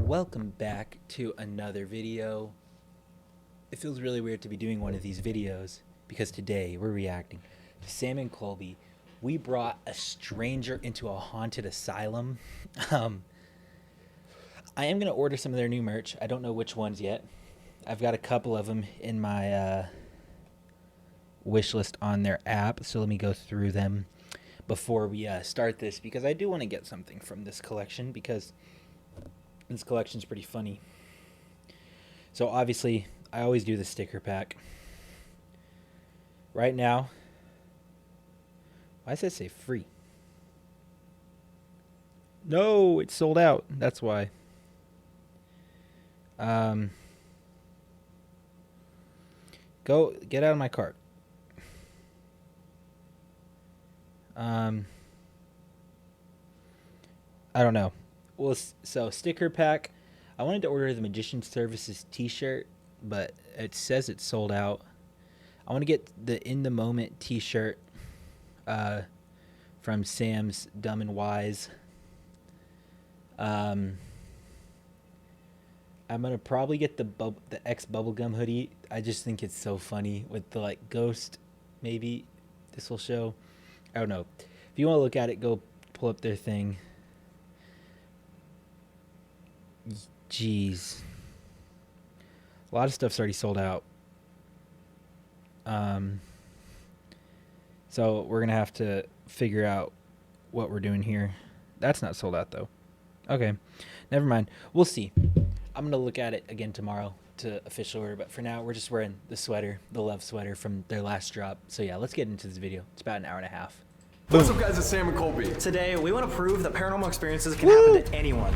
welcome back to another video. It feels really weird to be doing one of these videos because today we're reacting to Sam and Colby. We brought a stranger into a haunted asylum. I am going to order some of their new merch. I don't know which ones yet. I've got a couple of them in my wish list on their app, so let me go through them before we start this, because I do want to get something from this collection, because this collection's pretty funny. So obviously, I always do the sticker pack. Right now, why does it say free? No, it's sold out. That's why. Go get out of my cart. I don't know. Well, so sticker pack. I wanted to order the Magician Services t-shirt, but it says it's sold out. I want to get the In the Moment t-shirt from Sam's Dumb and Wise. I'm gonna probably get the X bubblegum hoodie. I just think it's so funny with the ghost. Maybe this will show. I don't know. If you want to look at it, go pull up their thing. Jeez. A lot of stuff's already sold out. So we're going to have to figure out what we're doing here. That's not sold out, though. Okay. Never mind. We'll see. I'm going to look at it again tomorrow to official order. But for now, we're just wearing the sweater, the love sweater from their last drop. So yeah, let's get into this video. It's about an hour and a half. Boom. What's up, guys? It's Sam and Colby. Today, we want to prove that paranormal experiences can happen to anyone.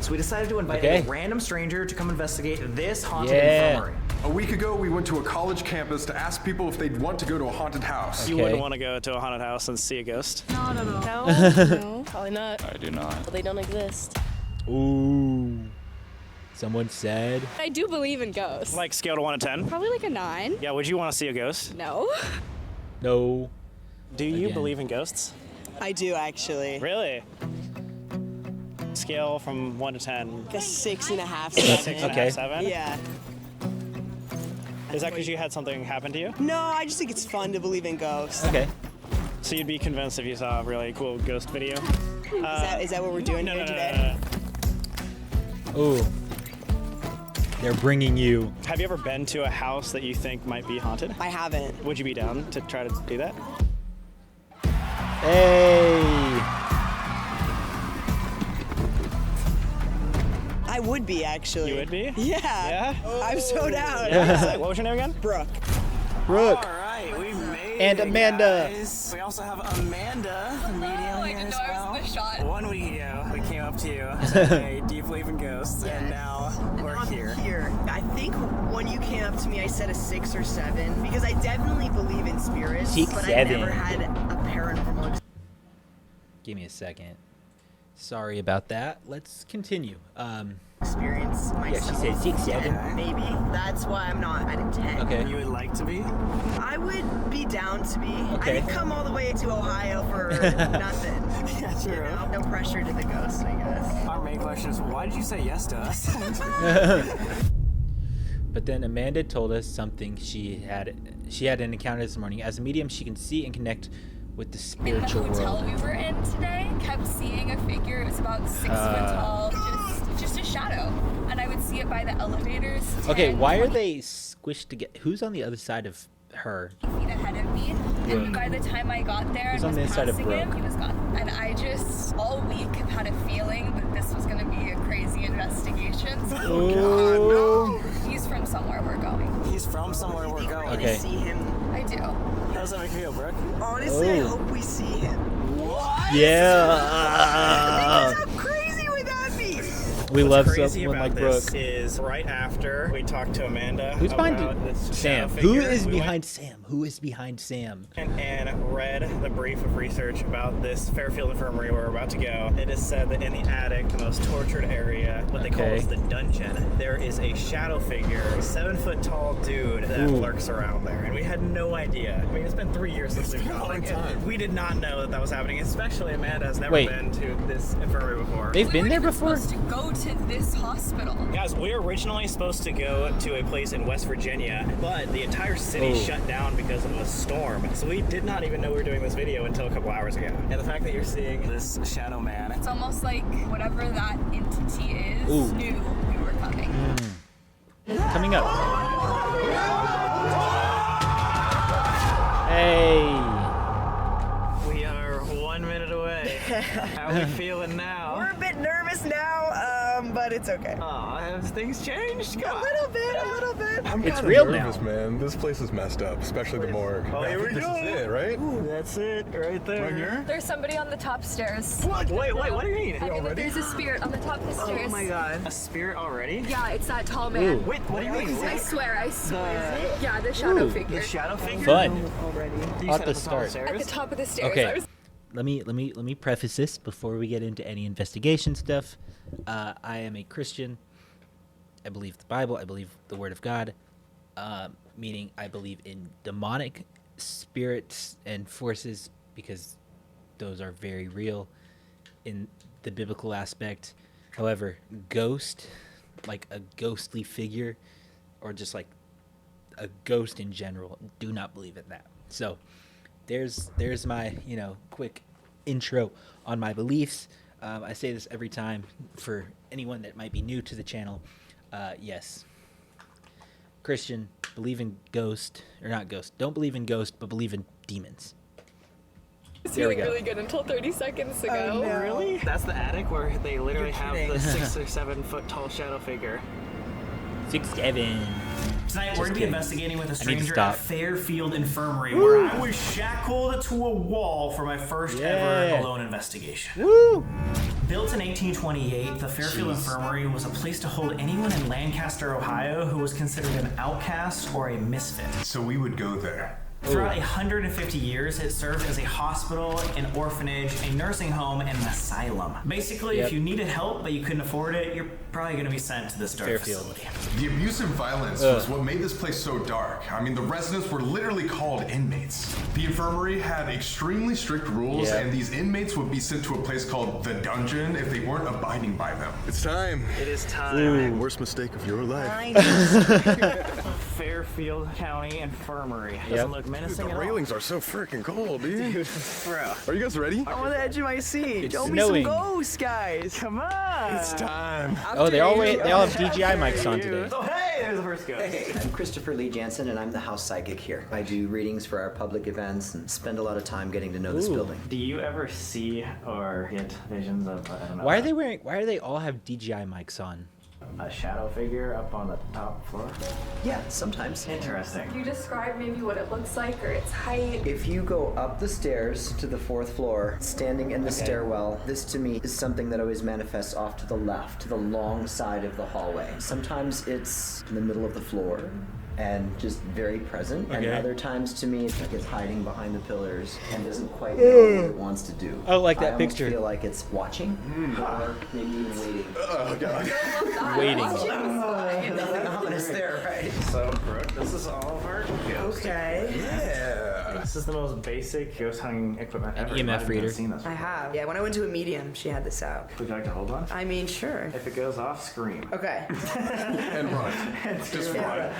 So we decided to invite a random stranger to come investigate this haunted infirmary. A week ago, we went to a college campus to ask people if they'd want to go to a haunted house. You wouldn't want to go to a haunted house and see a ghost? No. No, probably not. I do not. Well, they don't exist. Ooh. Someone said. I do believe in ghosts. Like scale to 1 to 10? Probably like a 9. Yeah, would you want to see a ghost? No. No. Do you Again. believe in ghosts? I do, actually. Really? Scale from 1 to 10. Like a 6.5. 6.5, 7? Yeah. Is that because you had something happen to you? No, I just think it's fun to believe in ghosts. Okay. So you'd be convinced if you saw a really cool ghost video? Is that what we're doing No, here no, today? no. Ooh. They're bringing you. Have you ever been to a house that you think might be haunted? I haven't. Would you be down to try to do that? Hey. I would be, actually. You would be? Yeah. Yeah? I'm so down. Yeah. What was your name again? Brooke. Brooke. All right, we made And it, Amanda. guys. We also have Amanda medium here as well. 1 week ago, we came up to you and said, hey, do you believe in ghosts? And now we're here. I think when you came up to me, I said a 6 or 7 because I definitely believe in spirits, 6, but 7. I never had a paranormal Give me a second. Sorry about that. Let's continue. experience myself. Yeah, she said 6, 7. Maybe. That's why I'm not at a 10. Okay. You would like to be? I would be down to be. Okay. I didn't come all the way to Ohio for nothing. Yeah, true. You know? No pressure to the ghost, I guess. Our main question is, why did you say yes to us? But then Amanda told us something she had an encounter this morning. As a medium, she can see and connect with the spiritual in the hotel world. we were in today, kept seeing a figure. It was about 6 foot tall, just a shadow, and I would see it by the elevators. Okay, 10, why are 20 they squished together? Who's on the other side of her? feet ahead of me? Brooke. And by the time I got there Who's and on was the inside of passing him, Brooke? he was gone. And I just all week have had a feeling that this was going to be a crazy investigation. Oh, He's from somewhere we're going. He's from somewhere we're going. Okay. To see him. I do. How does that make you feel, Brooke? Honestly, I Oh. hope we see him. yeah. How crazy would that be? We What's love crazy someone about like this Brooke. is right after we talked to Amanda Who's behind about this Sam? shadow Who figure, is we went behind Sam? Who is behind Sam? and read the brief of research about this Fairfield Infirmary where we're about to go. It is said that in the attic, the most tortured area, what they call Okay. is the dungeon, there is a shadow figure, a 7 foot tall dude that Ooh. lurks around there. And we had no idea. I mean, it's been 3 years since we've been a gone. long time. We did not know that that was happening, especially Amanda has never Wait. been to this infirmary before. They've We been weren't there even before? supposed to go to this hospital. Guys, we were originally supposed to go to a place in West Virginia, but the entire city shut down because of a storm. So we did not even know we were doing this video until a couple hours ago. And the fact that you're seeing this shadow man. It's almost like whatever that entity is knew we were coming. Coming up. Hey. We are 1 minute away. How are we feeling now? We're a bit nervous now, but it's okay. Oh, have things changed? A little bit. I'm It's kinda real nervous, now. man. This place is messed up, especially the morgue. Oh, here we This go. is it, right? That's it, right there. Right here? There's somebody on the top stairs. What? Wait, what do you mean? I mean, that there's a spirit on the top of the stairs. Oh my god. A spirit already? Yeah, it's that tall man. Wait, what do you mean? I swear. Yeah, the shadow Ooh. figure. The shadow figure? Fun. Already. You At said the at top of start. At the stairs? top of the stairs. Okay. I was Let me preface this before we get into any investigation stuff. I am a Christian. I believe the Bible. I believe the Word of God. Meaning I believe in demonic spirits and forces because those are very real in the biblical aspect. However, ghost, like a ghostly figure, or just like a ghost in general, do not believe in that. So there's my quick intro on my beliefs. I say this every time for anyone that might be new to the channel. Yes, Christian, believe in ghost, or not ghost, don't believe in ghost, but believe in demons. There we Feeling go. really good until 30 seconds ago. no. Really? That's the attic where they literally have kidding. the 6 or 7 foot tall shadow figure. 6'7". Tonight Just we're going to be kidding. investigating with a I need to stranger stop. at Fairfield Infirmary, where I was shackled to a wall for my first ever Yeah. alone investigation. Woo! Built in 1828, the Fairfield Infirmary was a place to hold anyone in Lancaster, Ohio who was considered an outcast or a misfit. So we would go there. Throughout 150 years, it served as a hospital, an orphanage, a nursing home, and an asylum. Basically, Yep. if you needed help but you couldn't afford it, you're probably going to be sent to this dark Fairfield. facility. The abuse and violence was what made this place so dark. I mean, the residents were literally called inmates. The infirmary had extremely strict rules, Yeah. and these inmates would be sent to a place called the dungeon if they weren't abiding by them. It's time. It is time. Worst mistake of your life. Fairfield County Infirmary. Doesn't Yep. look Dude, menacing the at all. railings are so freaking cold, dude. Bro. Are you guys ready? I'm on the edge of my seat. It's Show snowing. me some ghosts, guys. Come on. It's time. Oh, they all have DJI mics on today. Oh, hey, there's the first ghost. Hey, I'm Christopher Lee Jansen, and I'm the house psychic here. I do readings for our public events and spend a lot of time getting to know this Ooh. building. Do you ever see or get visions of, I don't know, Why do they all have DJI mics on? a shadow figure up on the top floor? Yeah, sometimes. Interesting. Can you describe maybe what it looks like or its height? If you go up the stairs to the 4th floor, standing in the stairwell, this to me is something that always manifests off to the left, to the long side of the hallway. Sometimes it's in the middle of the floor and just very present, and Okay. other times to me it's like it's hiding behind the pillars and doesn't quite know what it wants to do. Oh, like that I almost picture. feel like it's watching or maybe even waiting. Oh, God. Waiting. Nothing ominous there, right? So, Brooke, this is all of our ghosts. Okay. Yeah. This is the most basic ghost hunting equipment ever. EMF You might have even reader. Seen this I before. have. Yeah, when I went to a medium, she had this out. Would you like to hold one? I mean, sure. If it goes off, scream. Okay. And run. Just run.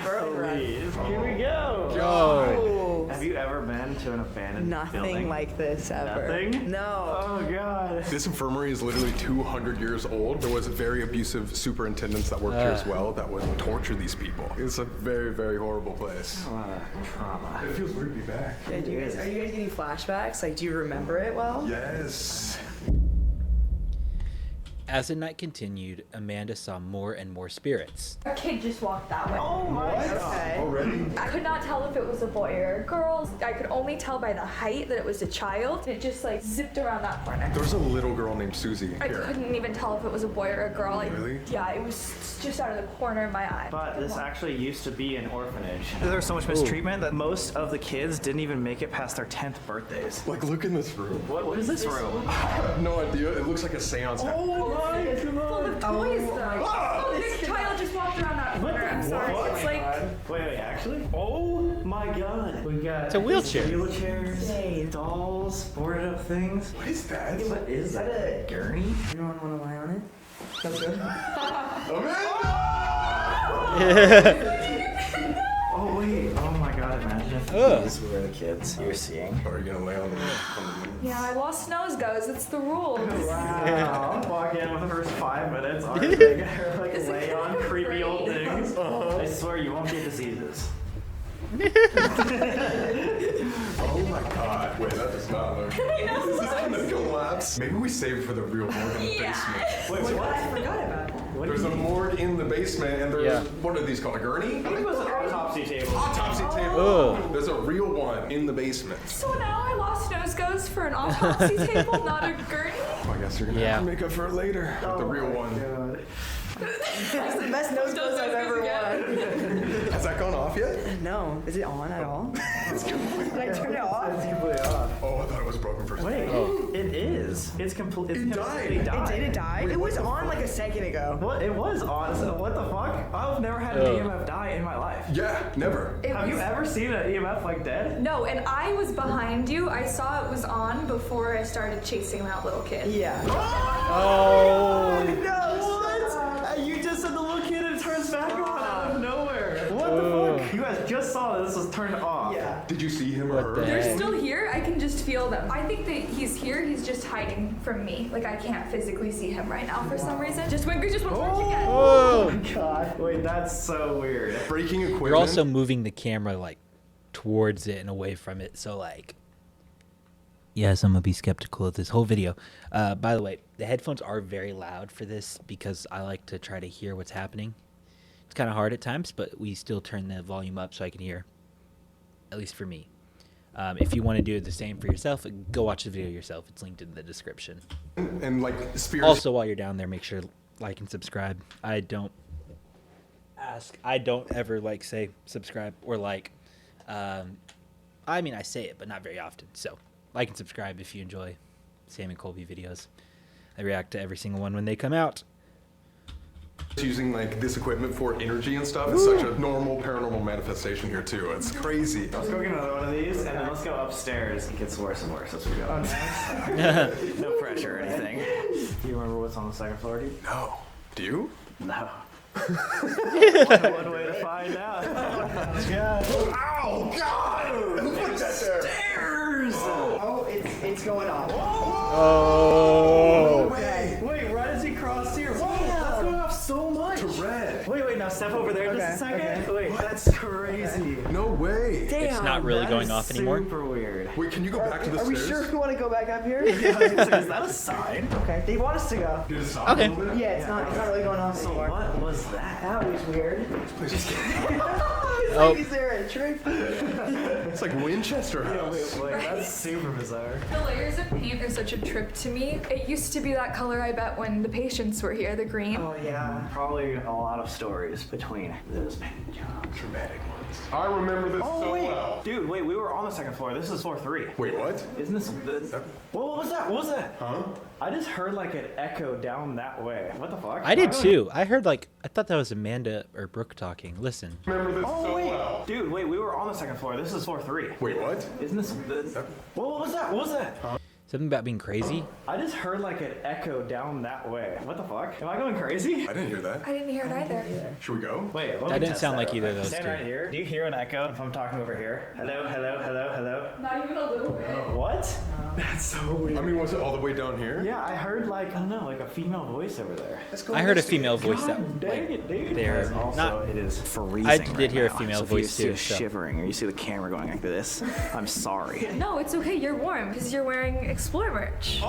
Please. Here we go. Oh. Have you ever been to an abandoned Nothing building? like this ever. Nothing? No. Oh, God. This infirmary is literally 200 years old. There was very abusive superintendents that worked here as well that would torture these people. It's a very, very horrible place. A lot of trauma. It feels weird to be back. Are you guys getting flashbacks? Like, do you remember it well? Yes. As the night continued, Amanda saw more and more spirits. A kid just walked that way. Okay. Already? I could not tell if it was a boy or a girl. I could only tell by the height that it was a child. It just like zipped around that corner. There was a little girl named Susie I here. couldn't even tell if it was a boy or a girl. Like, Really? yeah, it was just out of the corner of my eye. But this actually used to be an orphanage. There was so much mistreatment that most of the kids didn't even make it past their 10th birthdays. Like, look in this room. What is this room? I have no idea. It looks like a seance. It's full of toys though. Oh, this child just walked around that corner. I'm sorry. It's like Wait, actually? Oh my God. We got It's a wheelchair. wheelchairs, dolls, boarded up things. What is that? What is that? A gurney? You don't want to lie on it? That's good. Oh wait! Oh my God! Imagine if these were the kids you were seeing. Are you gonna lay on the Yeah, I lost nose goes. It's the rules. Wow! I'll walk in with the first 5 minutes. Arguing, like lay on creepy old things. I swear you won't get diseases. Oh my God! Wait, that does not look. Is this gonna collapse? Maybe we save it for the real morgue in the basement. Wait, what? I forgot about it. There's a morgue in the basement, and there's what are these called? A gurney? I think it was an autopsy table. Autopsy table. Oh. There's a real one in the basement. So now I lost nose goes for an autopsy table, not a gurney? I guess you're gonna have to make up for it later with the real one. God. That's the best nose goes I've ever won. Has that gone off yet? No. Is it on at all? Did I turn it off? It's completely off. Oh, I thought it was broken for a Wait, second. it is. It's completely. It completely died. Did it die? Wait, It was what the on like a second ago. What? It was on. So what the fuck? I've never had an EMF die in my life. Yeah, never. Have you ever seen an EMF like dead? No, and I was behind you. I saw it was on before I started chasing that little kid. Yeah. Oh. What? You just said the little kid and it turns back on out of nowhere. What the fuck? You guys just saw that this was turned off. Yeah. Did you see him or What her? the They're heck? still here. I can just feel them. I think that he's here. He's just hiding from me. Like I can't physically see him right now for some reason. Just went again. Oh. God. Wait, that's so weird. Breaking equipment. You're also moving the camera like towards it and away from it, so like. Yes, I'm gonna be skeptical of this whole video. By the way, the headphones are very loud for this because I like to try to hear what's happening. It's kind of hard at times, but we still turn the volume up so I can hear. At least for me. If you want to do the same for yourself, go watch the video yourself. It's linked in the description. and like Spears. Also, while you're down there, make sure to like and subscribe. I don't ever like say subscribe or like. I mean, I say it, but not very often. So like and subscribe if you enjoy Sam and Colby videos. I react to every single one when they come out. Using like this equipment for energy and stuff is such a normal paranormal manifestation here too. It's crazy. Let's go get another one of these and then let's go upstairs. It gets worse and worse as we go. No pressure or anything. Do you remember what's on the second floor, dude? No. Do you? No. One way to find out. Ow! God! Who put that there? Stairs! Oh, it's going off. Oh. Wait, why does he cross here? Whoa, that's going off so much. To red. Wait, now step over there just a second. okay. Wait, that's crazy. No way. It's not really That going is off anymore. Super weird. Wait, can you go back to the Are we stairs? sure we want to go back up here? Is that a sign? Okay. They want us to go. Did it stop Okay. a little bit? Yeah, it's not really going off So anymore. what was that? That was weird. It's Oh. like, is there a trick? It's like Winchester House. Wait, that's super bizarre. The layers of paint are such a trip to me. It used to be that color, I bet, when the patients were here, the green. Oh yeah. Probably a lot of stories between those paint jobs. Dramatic ones. I remember this so well. Dude, wait, we were on the second floor. This is floor 3. Wait, what? Isn't this? What was that? What was that? Huh? I just heard like an echo down that way. What the fuck? I did too. I heard like I thought that was Amanda or Brooke talking. Listen. Remember this Oh so wait, well. dude, wait, we were on the second floor. This is floor 3. Wait, what? Isn't this? What was that? What was that? Something about being crazy. I just heard like an echo down that way. What the fuck? Am I going crazy? I didn't hear that. I didn't hear it either. Should we go? Wait, That didn't sound like either of those Stand two. right here. Do you hear an echo if I'm talking over here? Hello, hello, hello, hello. Not even a little bit. What? That's so weird. I mean, was it all the way down here? Yeah, I heard like, I don't know, like a female voice over there. I heard a female voice that Dang like it, dude. there. Also, Not. it is freezing. I did right hear a now. female So voice if you too, see so. us shivering or you see the camera going like this, I'm sorry. No, it's okay. You're warm because you're wearing Explore merch.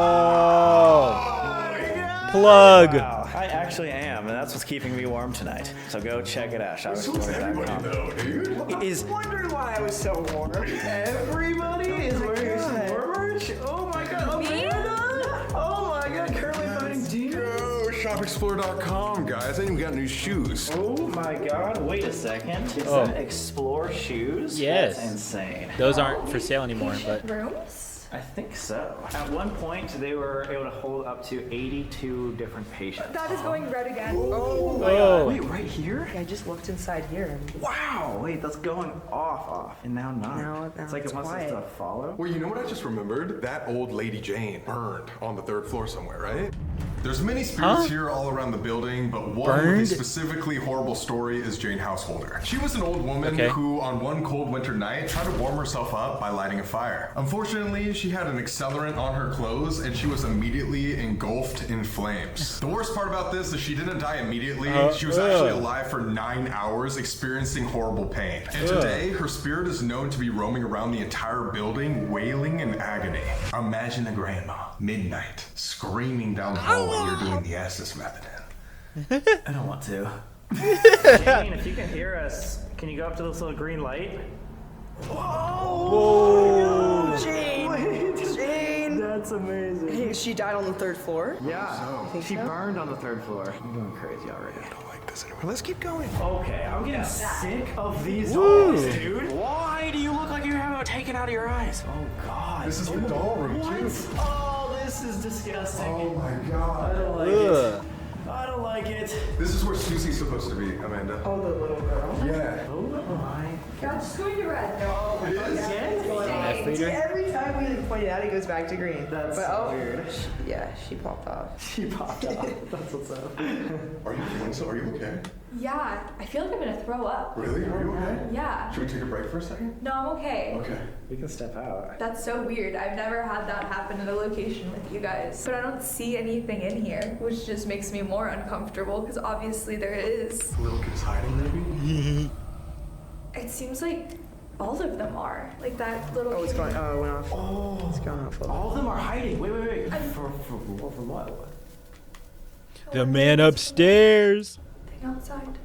Oh. Plug. Wow, I actually am, and that's what's keeping me warm tonight. So go check it out. Everybody though, dude. Is Wondering why I was so warm. everybody is wearing some merch? Oh my god, Me? Amanda! Oh my god, currently finding demons. Go shopexplore.com, guys. I even got new shoes. Oh my god, wait a second. Is Oh. that Explore shoes? Yes. That's insane. Those aren't for sale anymore, but Rooms? I think so. At one point, they were able to hold up to 82 different patients. That is going red again. oh. Wait, right here? I just looked inside here. And Wow! Wait, that's going off, and now not. Now it's like it's it wants us quiet. to follow. Well, you know what I just remembered? That old Lady Jane burned on the 3rd floor somewhere, right? There's many spirits here all around the building, but one with a specifically horrible story is Jane Householder. She was an old woman who, on one cold winter night, tried to warm herself up by lighting a fire. Unfortunately, she had an accelerant on her clothes, and she was immediately engulfed in flames. The worst part about this is she didn't die immediately. She was actually alive for 9 hours, experiencing horrible pain. And today, her spirit is known to be roaming around the entire building, wailing in agony. Imagine a grandma, midnight, screaming down the hall while you're doing the Estes method. I don't want to. Jane, if you can hear us, can you go up to this little green light? Whoa! Jane! Jane! That's amazing. Hey, she died on the 3rd floor? Yeah, she burned on the 3rd floor. I'm going crazy already. I don't like this anymore. Let's keep going. Okay, I'm getting sick of these dolls, dude. Why do you look like you have it taken out of your eyes? Oh, God. This is the doll room, too. Oh, this is disgusting. Oh my God. I don't like it. I don't like it. This is where Susie's supposed to be, Amanda. Oh, the little girl. Yeah. Oh, my. God, just going to red. No, It is? every time we point it out, it goes back to green. That's so weird. Yeah, she popped off. She popped off. That's what's up. Are you feeling so? Are you okay? Yeah, I feel like I'm gonna throw up. Really? Are you okay? Yeah. Should we take a break for a second? No, I'm okay. Okay. We can step out. That's so weird. I've never had that happen in a location with you guys. But I don't see anything in here, which just makes me more uncomfortable because obviously there is. The little kid's hiding, maybe? It seems like all of them are. Like that little Oh, it's kid. going. Oh, it went off. Oh, It's going off. all of them are hiding. Wait. From what? The man upstairs. Thing outside.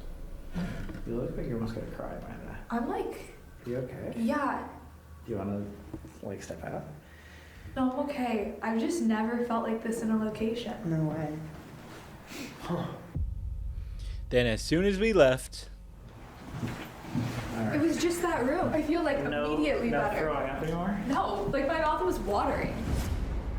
You look like you're almost gonna cry, Amanda. I'm like, You okay? yeah. Do you wanna, like, step out? No, I'm okay. I've just never felt like this in a location. No way. Then as soon as we left, It was just that room. I feel like immediately not better. throwing up anymore? No, like my mouth was watering.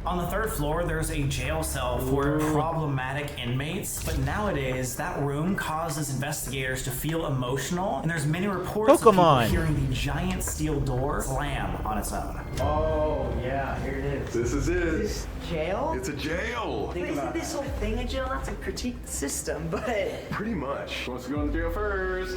On the 3rd floor, there's a jail cell for problematic inmates, but nowadays that room causes investigators to feel emotional, and there's many reports of Pokemon. people hearing the giant steel door slam on its own. Oh, yeah, here it is. This is it. This jail? It's a jail. But isn't this whole thing a jail? Not to critique the system, but Pretty much. Who wants to go in the jail first?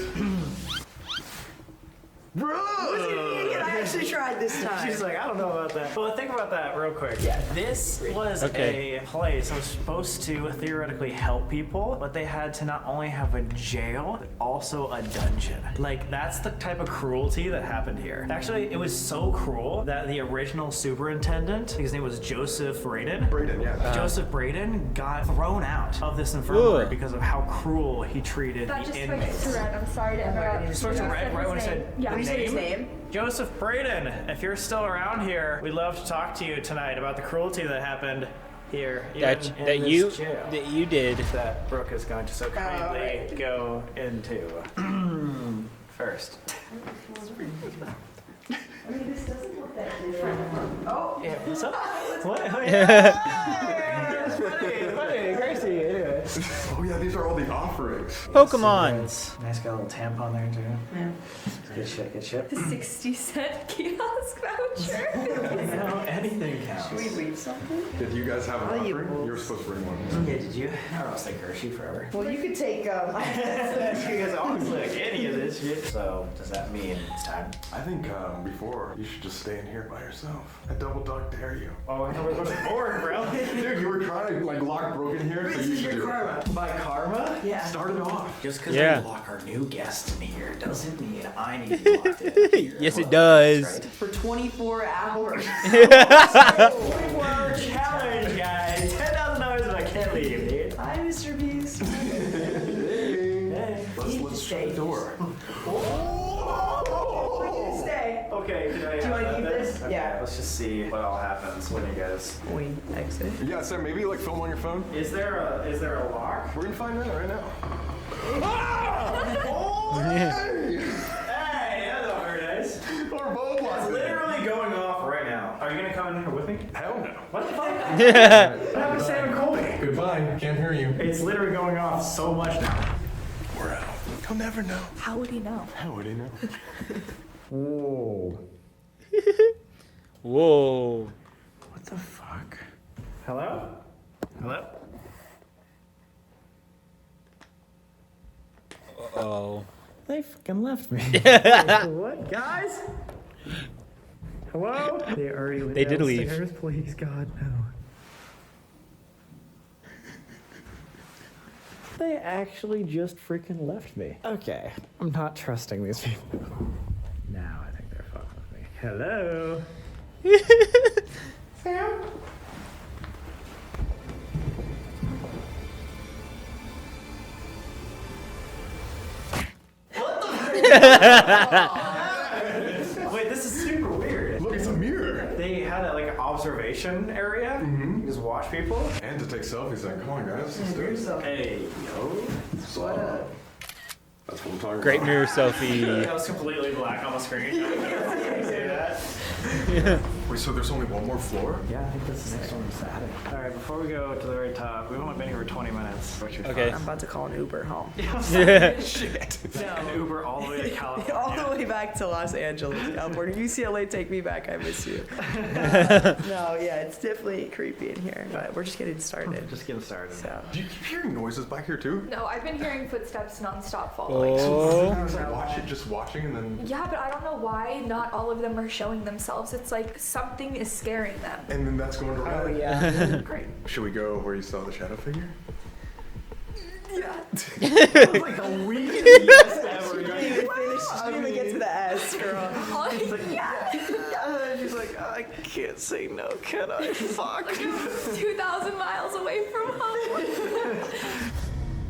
Bro! I actually tried this time. She's like, I don't know about that. Well, think about that real quick. Yeah. This was Okay. a place that was supposed to theoretically help people, but they had to not only have a jail, but also a dungeon. Like, that's the type of cruelty that happened here. Actually, it was so cruel that the original superintendent, his name was Joseph Braden, Brayden, yeah. Joseph Braden got thrown out of this infirmary Ugh. because of how cruel he treated That the just switched inmates. to red. I'm sorry to interrupt. You switched to You red said right his when I said name. Yeah. When you said his name? Joseph Braden, if you're still around here, we'd love to talk to you tonight about the cruelty that happened here in that this jail you did. that Brooke is going to so kindly right. go into first. I mean, this doesn't look that different. Oh, Yeah, what's up? What? Funny, Gracie. Anyway. Oh yeah, these are all the offerings. Pokemon. Nice, got a little tampon there too. yeah. Good shit, good shit. The 60-cent kiosk voucher. You know, anything counts. Should we leave something? Did you guys have an Oh, you offering? wolves. You were supposed to bring one. Yeah, did you? I don't know, stay Hershey forever. Well, you could take, You guys always like any of this shit. So, does that mean it's time? I think before, you should just stay in here by yourself. I double dog dare you. Oh, I know we're looking forward, bro. Dude, you were trying to like lock Brooke in here, so This you is should your do it. karma. By karma? Yeah. Start it off. Just because Yeah. we lock our new guest in here doesn't mean I need to be locked in here. Yes, it does. For 24 hours. 24-hour challenge, guys. $10,000 if I can't leave, dude. Hi, Mr. Beast. Hey. Let's shut the door. Stay. Okay, can I Do you want to keep this? Okay, Yeah. let's just see what all happens when you guys. We exit. Yeah, Sam, maybe like film on your phone. Is there a lock? We're gonna find out right now. Hey, that's not very nice. We're both It's locked in. literally going off right now. Are you gonna come in here with me? Hell no. What the fuck? What happened to Sam and Colby? Goodbye. Can't hear you. It's literally going off so much now. We're out. He'll never know. How would he know? How would he know? Whoa. Whoa. What the fuck? Hello? Hello? Uh-oh. They fucking left me. What, guys? Hello? They already went They did leave. downstairs? Please, God, no. They actually just freaking left me. Okay, I'm not trusting these people. Now I think they're fucking with me. Hello? Sam? Wait, this is super weird. Look, it's a mirror. They had like an observation area. You just watch people. And to take selfies, like, come on, guys. Let's do it. Hey, yo. So, that's what I'm talking Great about. mirror selfie. That was completely black on the screen. Can you say that? Wait, so there's only one more floor? Yeah, I think this is the next one is the attic. All right, before we go to the very top, we've only been here for 20 minutes. What's your Okay. I'm about to call an Uber home. Shit. An Uber all the way to California. All the way back to Los Angeles, California. UCLA, take me back. I miss you. No, yeah, it's definitely creepy in here, but we're just getting started. Just getting started. So. Do you keep hearing noises back here too? No, I've been hearing footsteps nonstop following. Oh. I was like, just watching, and then Yeah, but I don't know why not all of them are showing themselves. It's like something is scaring them. that's going to Oh, red. yeah. Great. Should we go where you saw the shadow figure? That was like the weakest ever. She didn't even get to the S, girl. She's like, I can't say no, can I? Fuck. 2,000 miles away from home.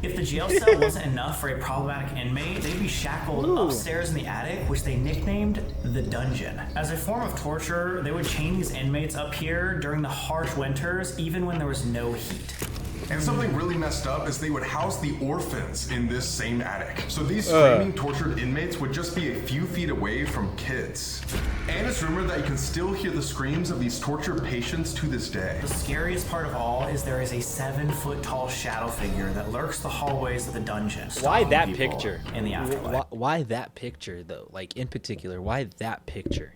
If the jail cell wasn't enough for a problematic inmate, they'd be shackled upstairs in the attic, which they nicknamed the dungeon. As a form of torture, they would chain these inmates up here during the harsh winters, even when there was no heat. And something really messed up is they would house the orphans in this same attic. So these screaming, tortured inmates would just be a few feet away from kids. And it's rumored that you can still hear the screams of these tortured patients to this day. The scariest part of all is there is a 7-foot-tall shadow figure that lurks the hallways of the dungeon. Why stalking that people picture? In the afterlife. Why that picture though? Like in particular, why that picture?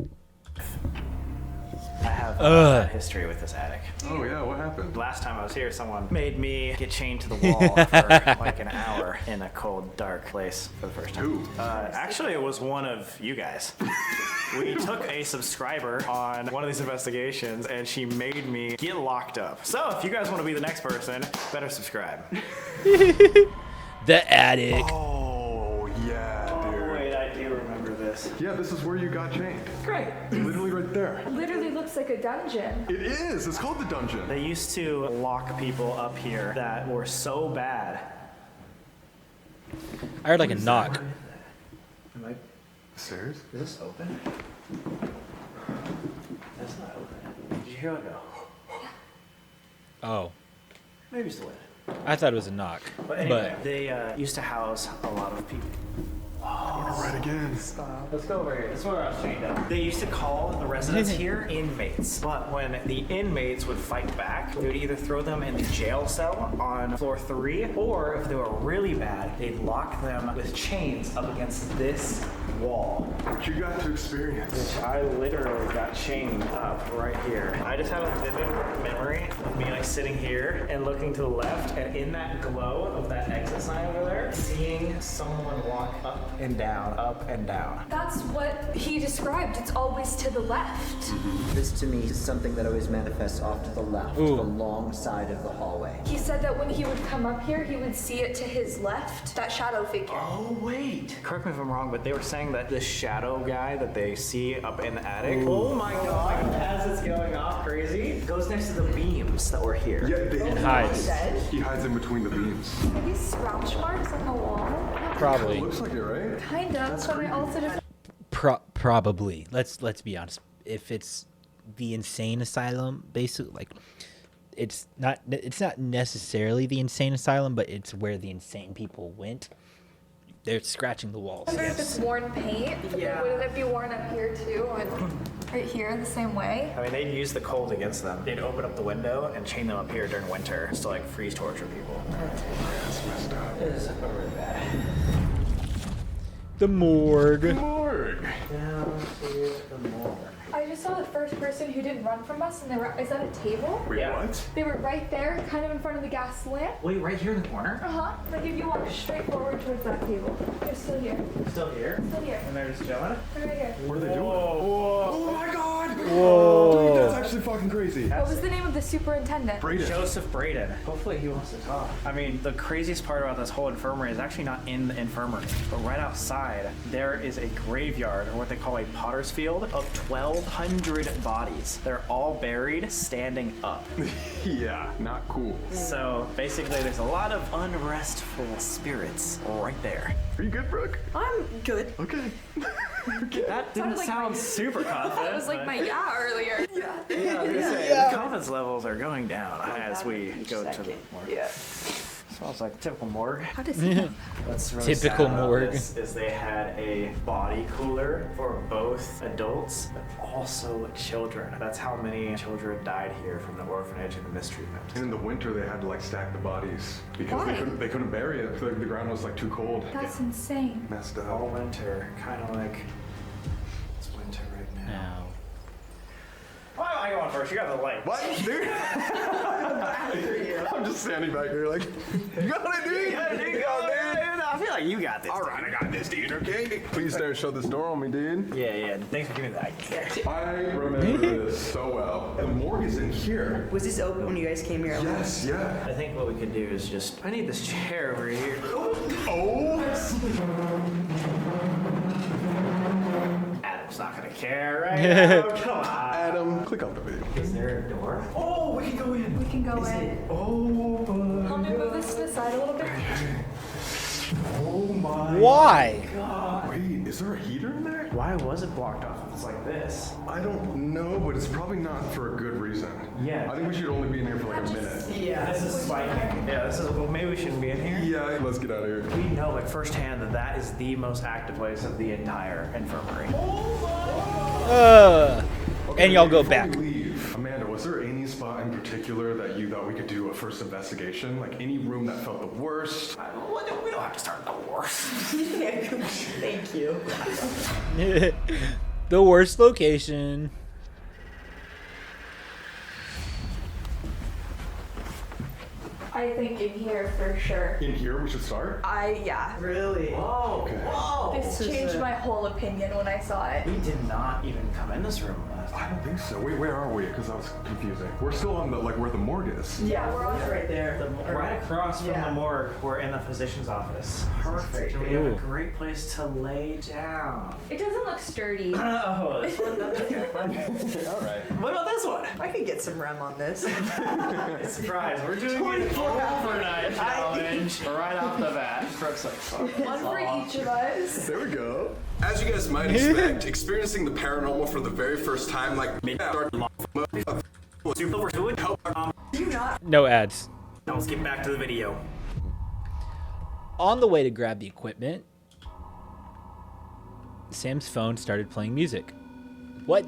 I have a history with this attic. Oh yeah, what happened? Last time I was here, someone made me get chained to the wall for like an hour in a cold, dark place for the first time. Who? Actually, it was one of you guys. We took a subscriber on one of these investigations, and she made me get locked up. So if you guys want to be the next person, better subscribe. The attic. Oh yeah, dude. Wait, I do remember this. Yeah, this is where you got chained. Great. Literally right there. Literally looks like a dungeon. It is. It's called the dungeon. They used to lock people up here that were so bad. I heard like a knock. Am I? Stairs? Is this open? That's not open. Did you hear it go? Oh, Maybe it's the wind. I thought it was a knock. But anyway, they used to house a lot of people. Right again. Let's go over here. This is where I was chained up. They used to call the residents here inmates, but when the inmates would fight back, they would either throw them in the jail cell on floor 3, or if they were really bad, they'd lock them with chains up against this wall. What you got to experience. I literally got chained up right here. I just have a vivid memory of me like sitting here and looking to the left, and in that glow of that exit sign over there, seeing someone walk up and down, up and down. That's what he described. It's always to the left. This to me is something that always manifests off to the left, to the long side of the hallway. He said that when he would come up here, he would see it to his left, that shadow figure. Oh, wait. Correct me if I'm wrong, but they were saying that this shadow guy that they see up in the attic, oh my god, as it's going off crazy, goes next to the beams that were here. Yeah, they hides. He hides in between the beams. Are these scratch marks on the wall? Probably. Looks like it, right? Kind of, but I also just Probably. Let's be honest. If it's the insane asylum, basically, like it's not necessarily the insane asylum, but it's where the insane people went. They're scratching the walls. I wonder if it's worn paint. Yeah. Would it be worn up here too? And right here the same way? I mean, they'd use the cold against them. They'd open up the window and chain them up here during winter just to like freeze torture people. That's messed up. It is really bad. The morgue. Morgue. Down to the morgue. I just saw the first person who didn't run from us, and they were. Is that a table? Wait, Yeah. what? They were right there, kind of in front of the gas lamp. Wait, right here in the corner? Like if you walk straight forward towards that table. They're still here. Still here? Still here. And they're just chilling? They're right here. What are they doing? Whoa. Oh my god! Whoa. Dude, that's actually fucking crazy. What was the name of the superintendent? Braden. Joseph Braden. Hopefully he wants to talk. I mean, the craziest part about this whole infirmary is actually not in the infirmary, but right outside, there is a graveyard, or what they call a potter's field, of 1,200 bodies. They're all buried, standing up. Yeah, not cool. So basically, there's a lot of unrestful spirits right there. Are you good, Brooke? I'm good. Okay. That didn't like sound my- super confident. That was like my yeah earlier. The confidence levels are going down as we go to the morgue. Yeah. Smells like typical morgue. How does he? What's really Typical sad about morgue. this is they had a body cooler for both adults, but also children. That's how many children died here from the orphanage and the mistreatment. And in the winter, they had to like stack the bodies because Why? they couldn't bury it. The ground was like too cold. That's insane. Messed All up. winter, kind of like it's winter right now. Now. Why am I going first? You got the light. What, dude? I'm just standing back here like, you got it, dude. I feel like you got this. All right, I got this, dude. Okay. Please don't shut this door on me, dude. Yeah. Thanks for giving me that. I remember this so well. The morgue is in here. Was this open when you guys came here? Yes, yeah. I think what we could do is just. I need this chair over here. Oh. Adam's not gonna care, right? Adam, come on. Adam, click off the video. Is there a door? Oh, we can go in. We can go in. Oh, Help me move this to the side a little bit. oh my. Why? Wait, is there a heater in there? Why was it blocked off if it's like this? I don't know, but it's probably not for a good reason. Yeah. I think we should only be in here for like a minute. Yeah, this is spiking. Yeah, this is. Well, maybe we shouldn't be in here. Yeah, let's get out of here. We know like firsthand that that is the most active place of the entire infirmary. And y'all go before back. we leave, Amanda, was there any spot in particular that you thought we could do a first investigation? Like any room that felt the worst? We don't have to start the worst. Thank you. The worst location. I think in here for sure. In here, we should start? Yeah. Really? Whoa, Okay. whoa. This changed my whole opinion when I saw it. We did not even come in this room last I time. don't think so. Wait, where are we? Because that was confusing. We're still on the, like, where the morgue is. Yeah, we're all right there. Right across from Yeah. the morgue, we're in the physician's office. Perfect. And we have a great place to lay down. It doesn't look sturdy. Oh, this one? Okay. All right. What about this one? I could get some REM on this. Surprise, we're doing it overnight challenge right off the bat. Crooks like fuck. One for each of us. There we go. As you guys might expect, experiencing the paranormal for the very first time, like me, No ads. Now let's get back to the video. On the way to grab the equipment, Sam's phone started playing music. What?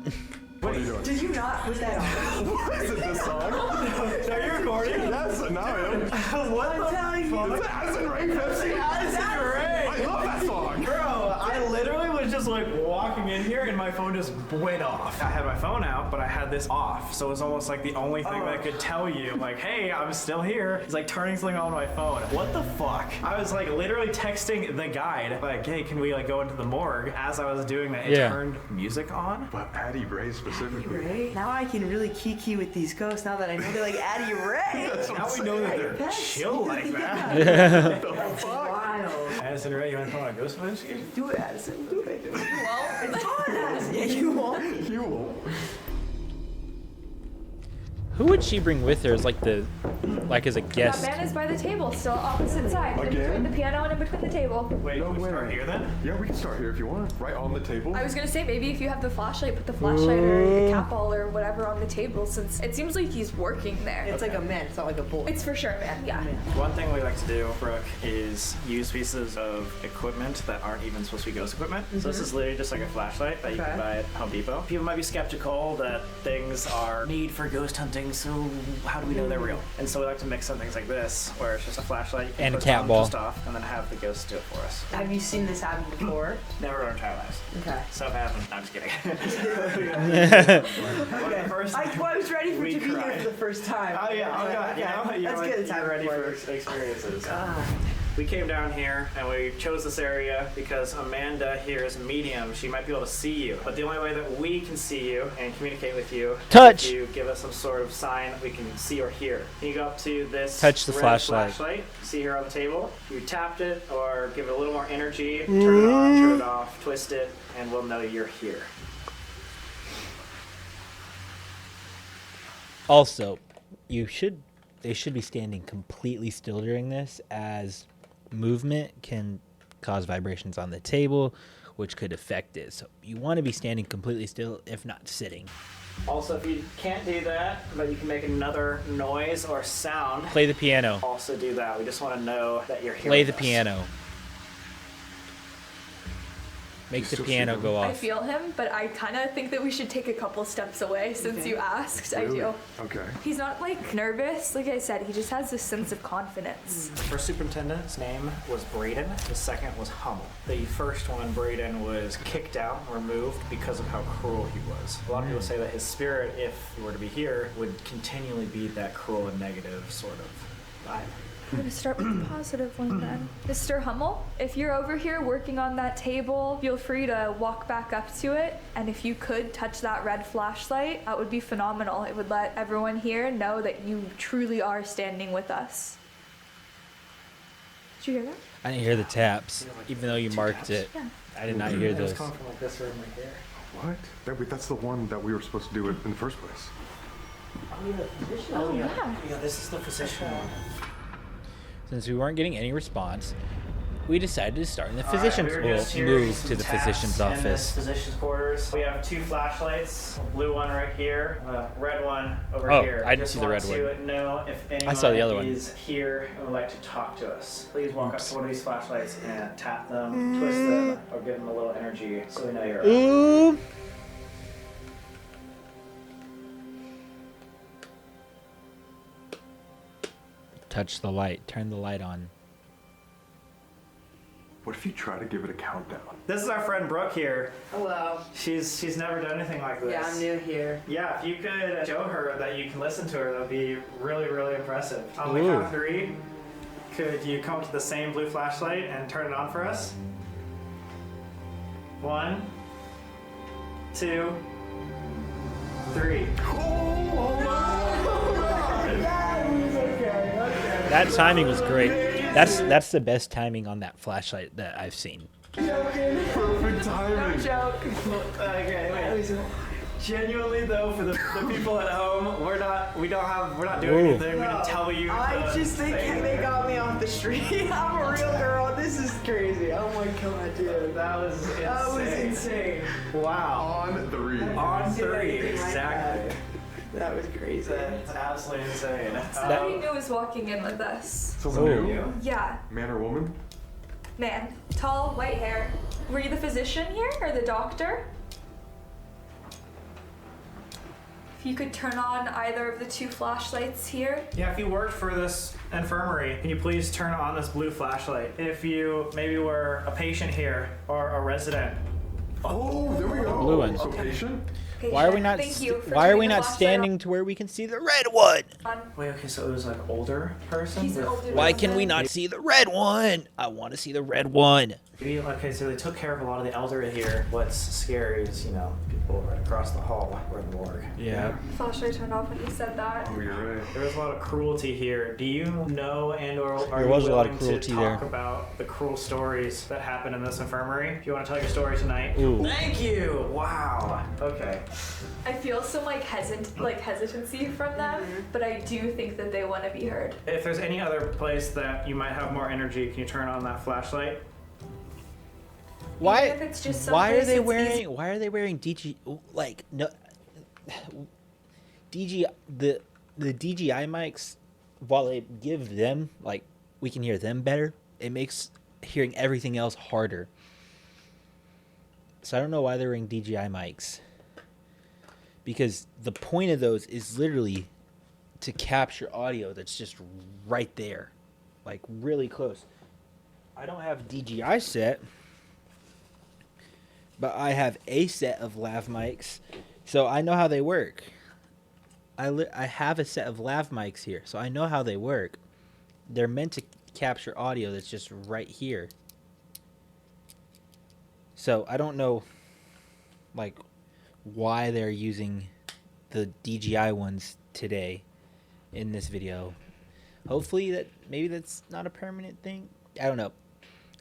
What are you doing? Did you not put that on? Is it this song? Are you recording? Yes, now I am. What the telling you. It's Addison Rae Pepsi. I love that song. Bro, I literally was just like walking in here and my phone just went off. I had my phone out, but I had this off. So it was almost like the only thing that could tell you, like, hey, I'm still here. It's like turning something on my phone. What the fuck? I was like literally texting the guide, like, hey, can we like go into the morgue? As I was doing that, it Yeah. turned music on. But Addie Ray specifically. Right? Now I can really kiki with these ghosts now that I know they're like Addie Ray. Now we know that they're That's- chill like that. That's wild. Addison Ray, you want to call on a ghost investigation? Do it, Addison. Do it. It's fun, Addison. Yeah, you won't. You will. Who would she bring with her as like as a That guest? man is by the table, still opposite side. In Again? between the piano and in between the table. Wait, No can we start way. here then? Yeah, we can start here if you want. Right on the table. I was gonna say maybe if you have the flashlight, put the flashlight or the cat ball or whatever on the table, since it seems like he's working there. It's like a man. It's not like a boy. It's for sure, man. Yeah. One thing we like to do, Brooke, is use pieces of equipment that aren't even supposed to be ghost equipment. So this is literally just like a flashlight that you can Okay. buy at Home Depot. People might be skeptical that things are made for ghost hunting something, so how do we know they're real? And so we like to mix some things like this, where it's just a flashlight you can And a put cat on, ball. just off, and then have the ghost do it for us. Have you seen this happen before? Never in our entire lives. Okay. Stuff happens. No, I'm just kidding. Okay. First, I was ready for we to be here cried. for the first time. Oh yeah, oh god, yeah. Okay. You're Let's like, get a time you're ready for for experiences. Ah. We came down here and we chose this area because Amanda here is a medium. She might be able to see you, but the only way that we can see you and communicate with you Touch. is if you give us some sort of sign that we can see or hear. Can you go up to this Touch the red flashlight. See here on the table. You tapped it or give it a little more energy. Turn it on, turn it off, twist it, and we'll know you're here. Also, they should be standing completely still during this, as movement can cause vibrations on the table, which could affect it. So you want to be standing completely still, if not sitting. Also, if you can't do that, but you can make another noise or sound, Play the piano. also do that. We just want to know that you're here. Play with the us. piano. Make the piano go I off. feel him, but I kind of think that we should take a couple steps away since you asked. I do. Okay. He's not like nervous, like I said, he just has this sense of confidence. First superintendent's name was Braden. The second was Hummel. The first one, Braden, was kicked out, removed because of how cruel he was. A lot of people say that his spirit, if he were to be here, would continually be that cruel and negative sort of vibe. I'm gonna start with the positive one then. Mr. Hummel, if you're over here working on that table, feel free to walk back up to it. And if you could touch that red flashlight, that would be phenomenal. It would let everyone here know that you truly are standing with us. Did you hear that? I didn't hear the taps, even though you marked it. Yeah. I did not hear It was those. coming from like this room right here. What? That's the one that we were supposed to do it in the first place. Oh, yeah. Yeah, this is the physician one. Since we weren't getting any response, we decided to start in the All right, physician's we were just hearing move some to the taps physician's in office. this physician's quarters. We have two flashlights, a blue one right here, a red one over Oh, here. I didn't see the red one. To know if anyone I saw the other one. is here and would like to talk to us. Please walk up to one of these flashlights and tap them, twist them, or give them a little energy so we know you're up. Ooh. Touch the light. Turn the light on. What if you try to give it a countdown? This is our friend Brooke here. Hello. She's never done anything like this. Yeah, I'm new here. Yeah, if you could show her that you can listen to her, that would be really, really impressive. On the Ooh. count of 3, could you come up to the same blue flashlight and turn it on for us? 1, 2, 3. That timing was great. That's the best timing on that flashlight that I've seen. Perfect timing. No joke. Okay, wait. Genuinely though, for the people at home, we're not doing Ooh. anything. We didn't tell you. I to just think say they got me off the street. I'm a real girl. This is crazy. Oh my god, dude. that was insane. That was insane. Wow. On 3. On 3, anything like exactly. That was crazy. That's absolutely insane. Somebody new is walking in with us. Someone Ooh. new? Yeah, Man or woman? man. Tall, white hair. Were you the physician here or the doctor? If you could turn on either of the two flashlights here. Yeah, if you worked for this infirmary, can you please turn on this blue flashlight? If you maybe were a patient here or a resident. Oh, there we go. Blue one. So patient? Why are we not? Thank you for Why are turning we the not flashlight standing to where we can see the red one? on. Wait, okay, so it was like older person? He's an older Why person. can we not see the red one? I want to see the red one. Maybe, okay, so they took care of a lot of the elderly here. What's scary is, people right across the hall were in the morgue. Yeah. Flashlight turned off when you said that. Oh, you're right. There was a lot of cruelty here. Do you know and or are There you was a lot willing of cruelty to talk there. about the cruel stories that happened in this infirmary? Do you want to tell your story tonight? Ooh. Thank you! Wow. Okay. I feel some hesitancy from them, but I do think that they want to be heard. If there's any other place that you might have more energy, can you turn on that flashlight? Why? Even if it's just Why are someplace they it's wearing? easy- Why are they wearing DG? Like no. DG the DGI mics, while they give them like we can hear them better, it makes hearing everything else harder. So I don't know why they're wearing DGI mics. Because the point of those is literally to capture audio that's just right there, like really close. I don't have DJI set, but I have a set of lav mics, so I know how they work. I have a set of lav mics here, so I know how they work. They're meant to capture audio that's just right here. So I don't know, like, why they're using the DJI ones today in this video. Hopefully maybe that's not a permanent thing. I don't know.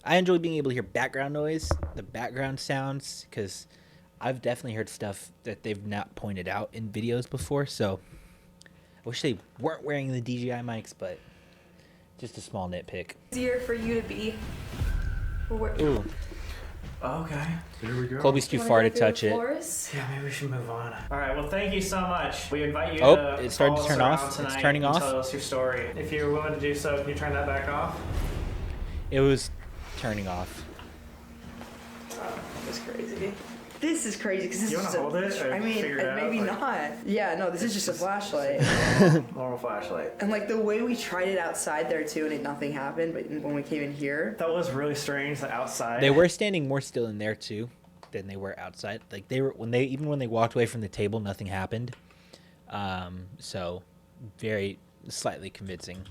I enjoy being able to hear background noise, the background sounds, because I've definitely heard stuff that they've not pointed out in videos before. So I wish they weren't wearing the DJI mics, but just a small nitpick. Easier for you to be. Ooh. Okay. Here we go. Colby's too far to touch it. Yeah, maybe we should move on. All right. Well, thank you so much. We invite you to It started to follow turn us off. around It's tonight turning and off. Tell us your story. If you're willing to do so, can you turn that back off? It was turning off. That's crazy. This is crazy because this You is wanna hold it or I mean, figure it out, maybe like- not. Yeah, no, this is just a flashlight. Normal flashlight. And like the way we tried it outside there too, and nothing happened. But when we came in here, That was really strange. The outside. They were standing more still in there too than they were outside. Like they were when they walked away from the table, nothing happened. So very slightly convincing.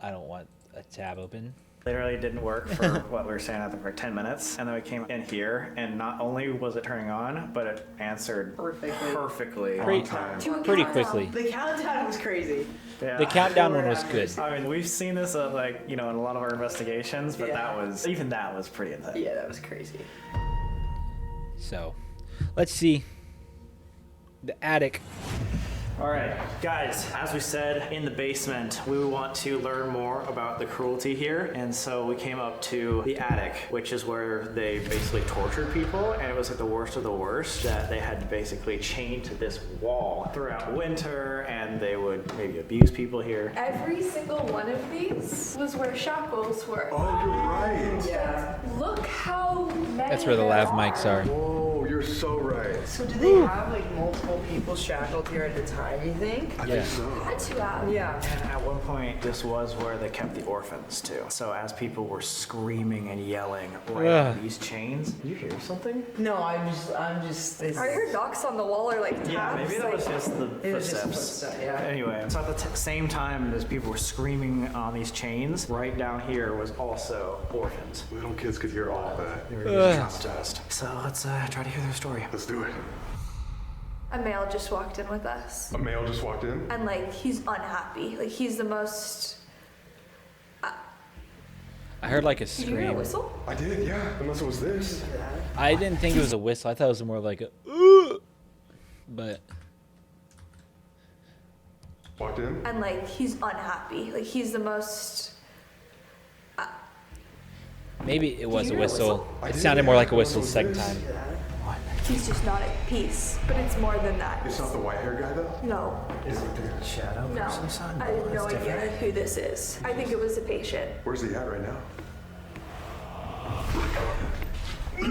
I don't want a tab open. Literally didn't work for what we were saying out there for 10 minutes. And then we came in here, and not only was it turning on, but it answered perfectly Pretty- on time. To a Pretty countdown. quickly. the countdown was crazy. Yeah. The countdown one was good. I mean, we've seen this in a lot of our investigations, but Yeah. that was pretty intense. Yeah, that was crazy. So let's see. The attic. All right, guys, as we said, in the basement, we want to learn more about the cruelty here. And so we came up to the attic, which is where they basically tortured people. And it was like the worst of the worst that they had basically chained to this wall throughout winter. And they would maybe abuse people here. Every single one of these was where shackles were. Oh, you're right. Yeah. Look how many That's where the there lav mics are. Whoa, you're so right. So do they have like multiple people shackled here at a time? You think? I Yeah. think so. Had to have. Yeah. And at one point, this was where they kept the orphans too. So as people were screaming and yelling right Ugh. on these chains, you hear something? No, I'm just. It's, Are your knocks on the wall or like taps? Yeah, maybe that Like, was just the It was just footsteps. footsteps, yeah. Anyway, so at the same time as people were screaming on these chains, right down here was also orphans. Little kids could hear all that. They were getting traumatized. So let's try to hear their story. Let's do it. a male just walked in with us. A male just walked in. And like he's unhappy. Like he's the most. I heard like a Did you hear a scream. whistle? I did, yeah. Unless it was this. I didn't think it was a whistle. I thought it was more of like a but Walked in. And like he's unhappy. Like he's the most. maybe it was you a hear a whistle. whistle? I It did, sounded yeah. more like a Unless whistle it the was second this. time. He's just not at peace. But it's more than that. It's not the white hair guy though. No. Is it the shadow No. person, son? I have no That's idea different. who this is. I think it was a patient. Where's he at right now?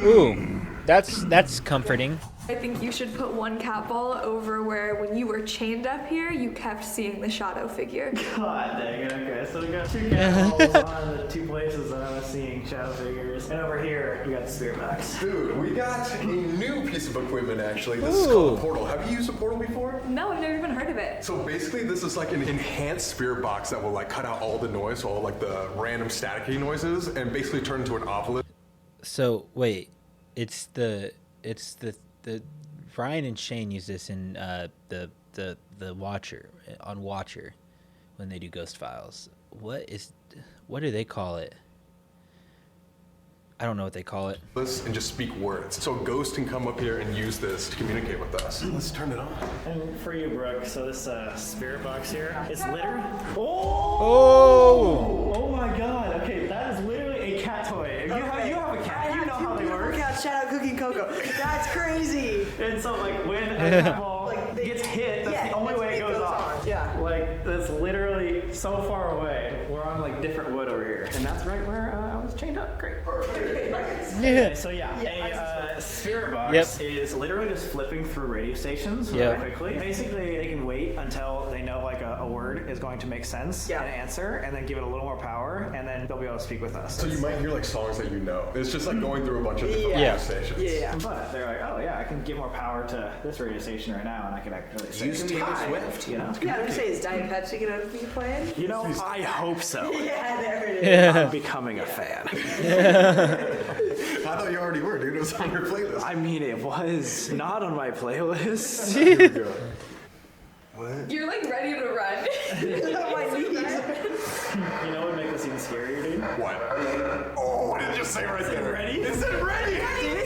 Ooh, that's comforting. I think you should put one cat ball over where when you were chained up here, you kept seeing the shadow figure. God dang it, okay. So we got two cannibals on the two places that I was seeing shadow figures. And over here, we got the spirit box. Dude, we got a new piece of equipment actually. This Ooh. is called a portal. Have you used a portal before? No, I've never even heard of it. So basically, this is like an enhanced spirit box that will like cut out all the noise, all like the random staticky noises, and basically turn into an obelisk. So wait, it's the Brian and Shane use this in the Watcher on Watcher when they do Ghost Files. What do they call it? I don't know what they call it. And just speak words. So a ghost can come up here and use this to communicate with us. Let's turn it on. And for you, Brooke, so this spirit box here is literally. Oh! Oh my god, okay, that is literally a cat toy. You have a cat, you know how they work. Cat, shout out Cookie Coco. That's crazy. And so, like, when a cat ball gets hit, that's Yeah, the only way it goes off. Yeah. Like, that's literally so far away. We're on, like, different wood over here, and that's right where I was chained up. Great. Yeah. So yeah, a spirit box is literally just flipping through radio stations really quickly. Basically, they can wait until they know like a word is going to make sense and answer, and then give it a little more power, and then they'll be able to speak with us. So you might hear like songs that you know. It's just like going through a bunch of different radio stations. But they're like, oh yeah, I can give more power to this radio station right now, and I can actually use Taylor Swift. You know? Yeah, I was gonna say, is Diet Pepsi gonna be playing? You know, I hope so. Yeah, there it is. I'm becoming a fan. I thought you already were, dude. It was on your playlist. I mean, it was not on my playlist. What? You're like ready to run. My knees. You know what would make this even scarier, dude? What? Oh, what did it just say right there? Ready? It said ready!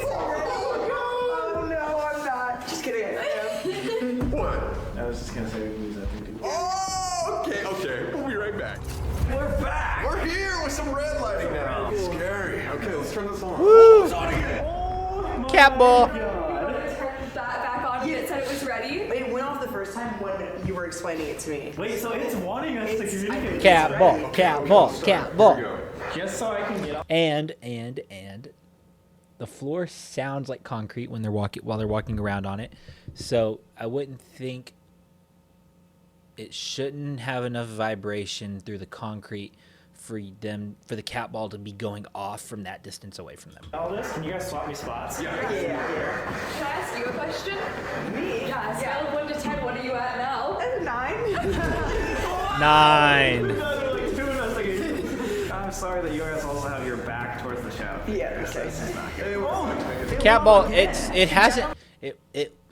Oh no, I'm not. Just kidding. I am. What? I was just gonna say we lose that thing. Oh, okay. We'll be right back. We're back! We're here with some red lighting now. Scary. Okay, let's turn this on. Woo! Oh, it's on again. Oh, Cat ball. Turn that back on when it said it was ready. It went off the first time when you were explaining it to me. Wait, so it's wanting us to communicate. Cat ball. Cat ball. Cat ball. Here we go. Just so I can get off. And the floor sounds like concrete when they're walking around on it. So I wouldn't think it shouldn't have enough vibration through the concrete for the cat ball to be going off from that distance away from them. All this? Can you guys swap me spots? Yeah. Can I ask you a question? Me? Yeah, scale of 1 to 10, what are you at now? 9. 9. I'm sorry that you guys also have your back towards the shadow. Yeah, This is not good. Hey, Cat ball. It hasn't.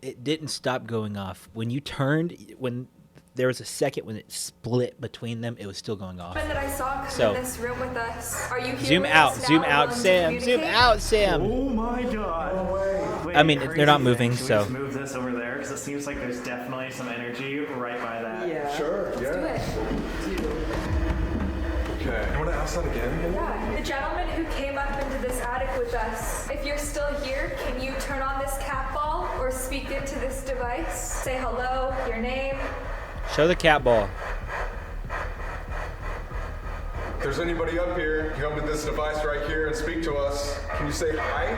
It didn't stop going off when you turned. When there was a second when it split between them, it was still going off. That I saw come So- in this room with us. Are you here Zoom with out. us now Zoom and out, willing to Sam. Zoom communicate? out, Sam. Oh my god. Wait, I mean, crazy they're not thing. moving, Should we so- just move this over there? Because it seems like there's definitely some energy right by that. Yeah. Sure, Do yeah. it. Okay. You want to ask that again? Yeah. The gentleman who came up into this attic with us, if you're still here, can you turn on this cat ball or speak into this device? Say hello, your name. Show the cat ball. If there's anybody up here, come to this device right here and speak to us. Can you say hi?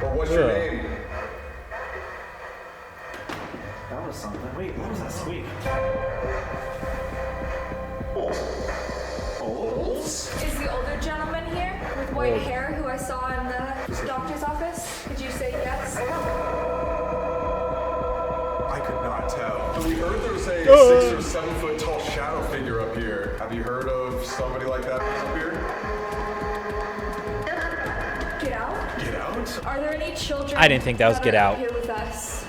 Or what's your Yeah. name? That was something. Wait, what was that squeak? Is the older gentleman here with white hair who I saw in the doctor's office? Could you say yes? I could not tell. We heard there was a 6 or 7 foot tall shadow figure up here. Have you heard of somebody like that up here? Get out. Get out? Are there any children? I didn't think that was Get are Out. Here with us.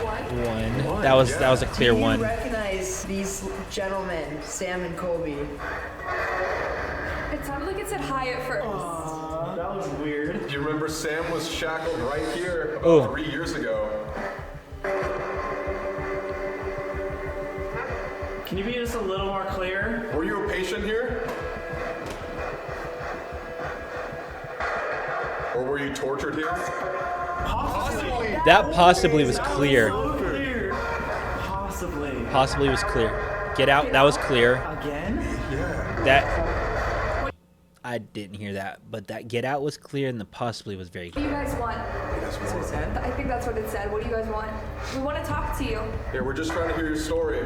What? 1. That was a clear Do you 1. recognize these gentlemen, Sam and Colby? It sounded like it said hi at first. That was weird. Do you remember Sam was shackled right here about Oh. 3 years ago? Can you be just a little more clear? Were you a patient here? Or were you tortured here? Possibly. That possibly was clear. So clear. Possibly. Possibly was clear. Get out. That was clear. Again? Yeah. That I didn't hear that, but that get out was clear and the possibly was very What do you clear. guys want? That's what it said. I think that's what it said. What do you guys want? We want to talk to you. Yeah, we're just trying to hear your story.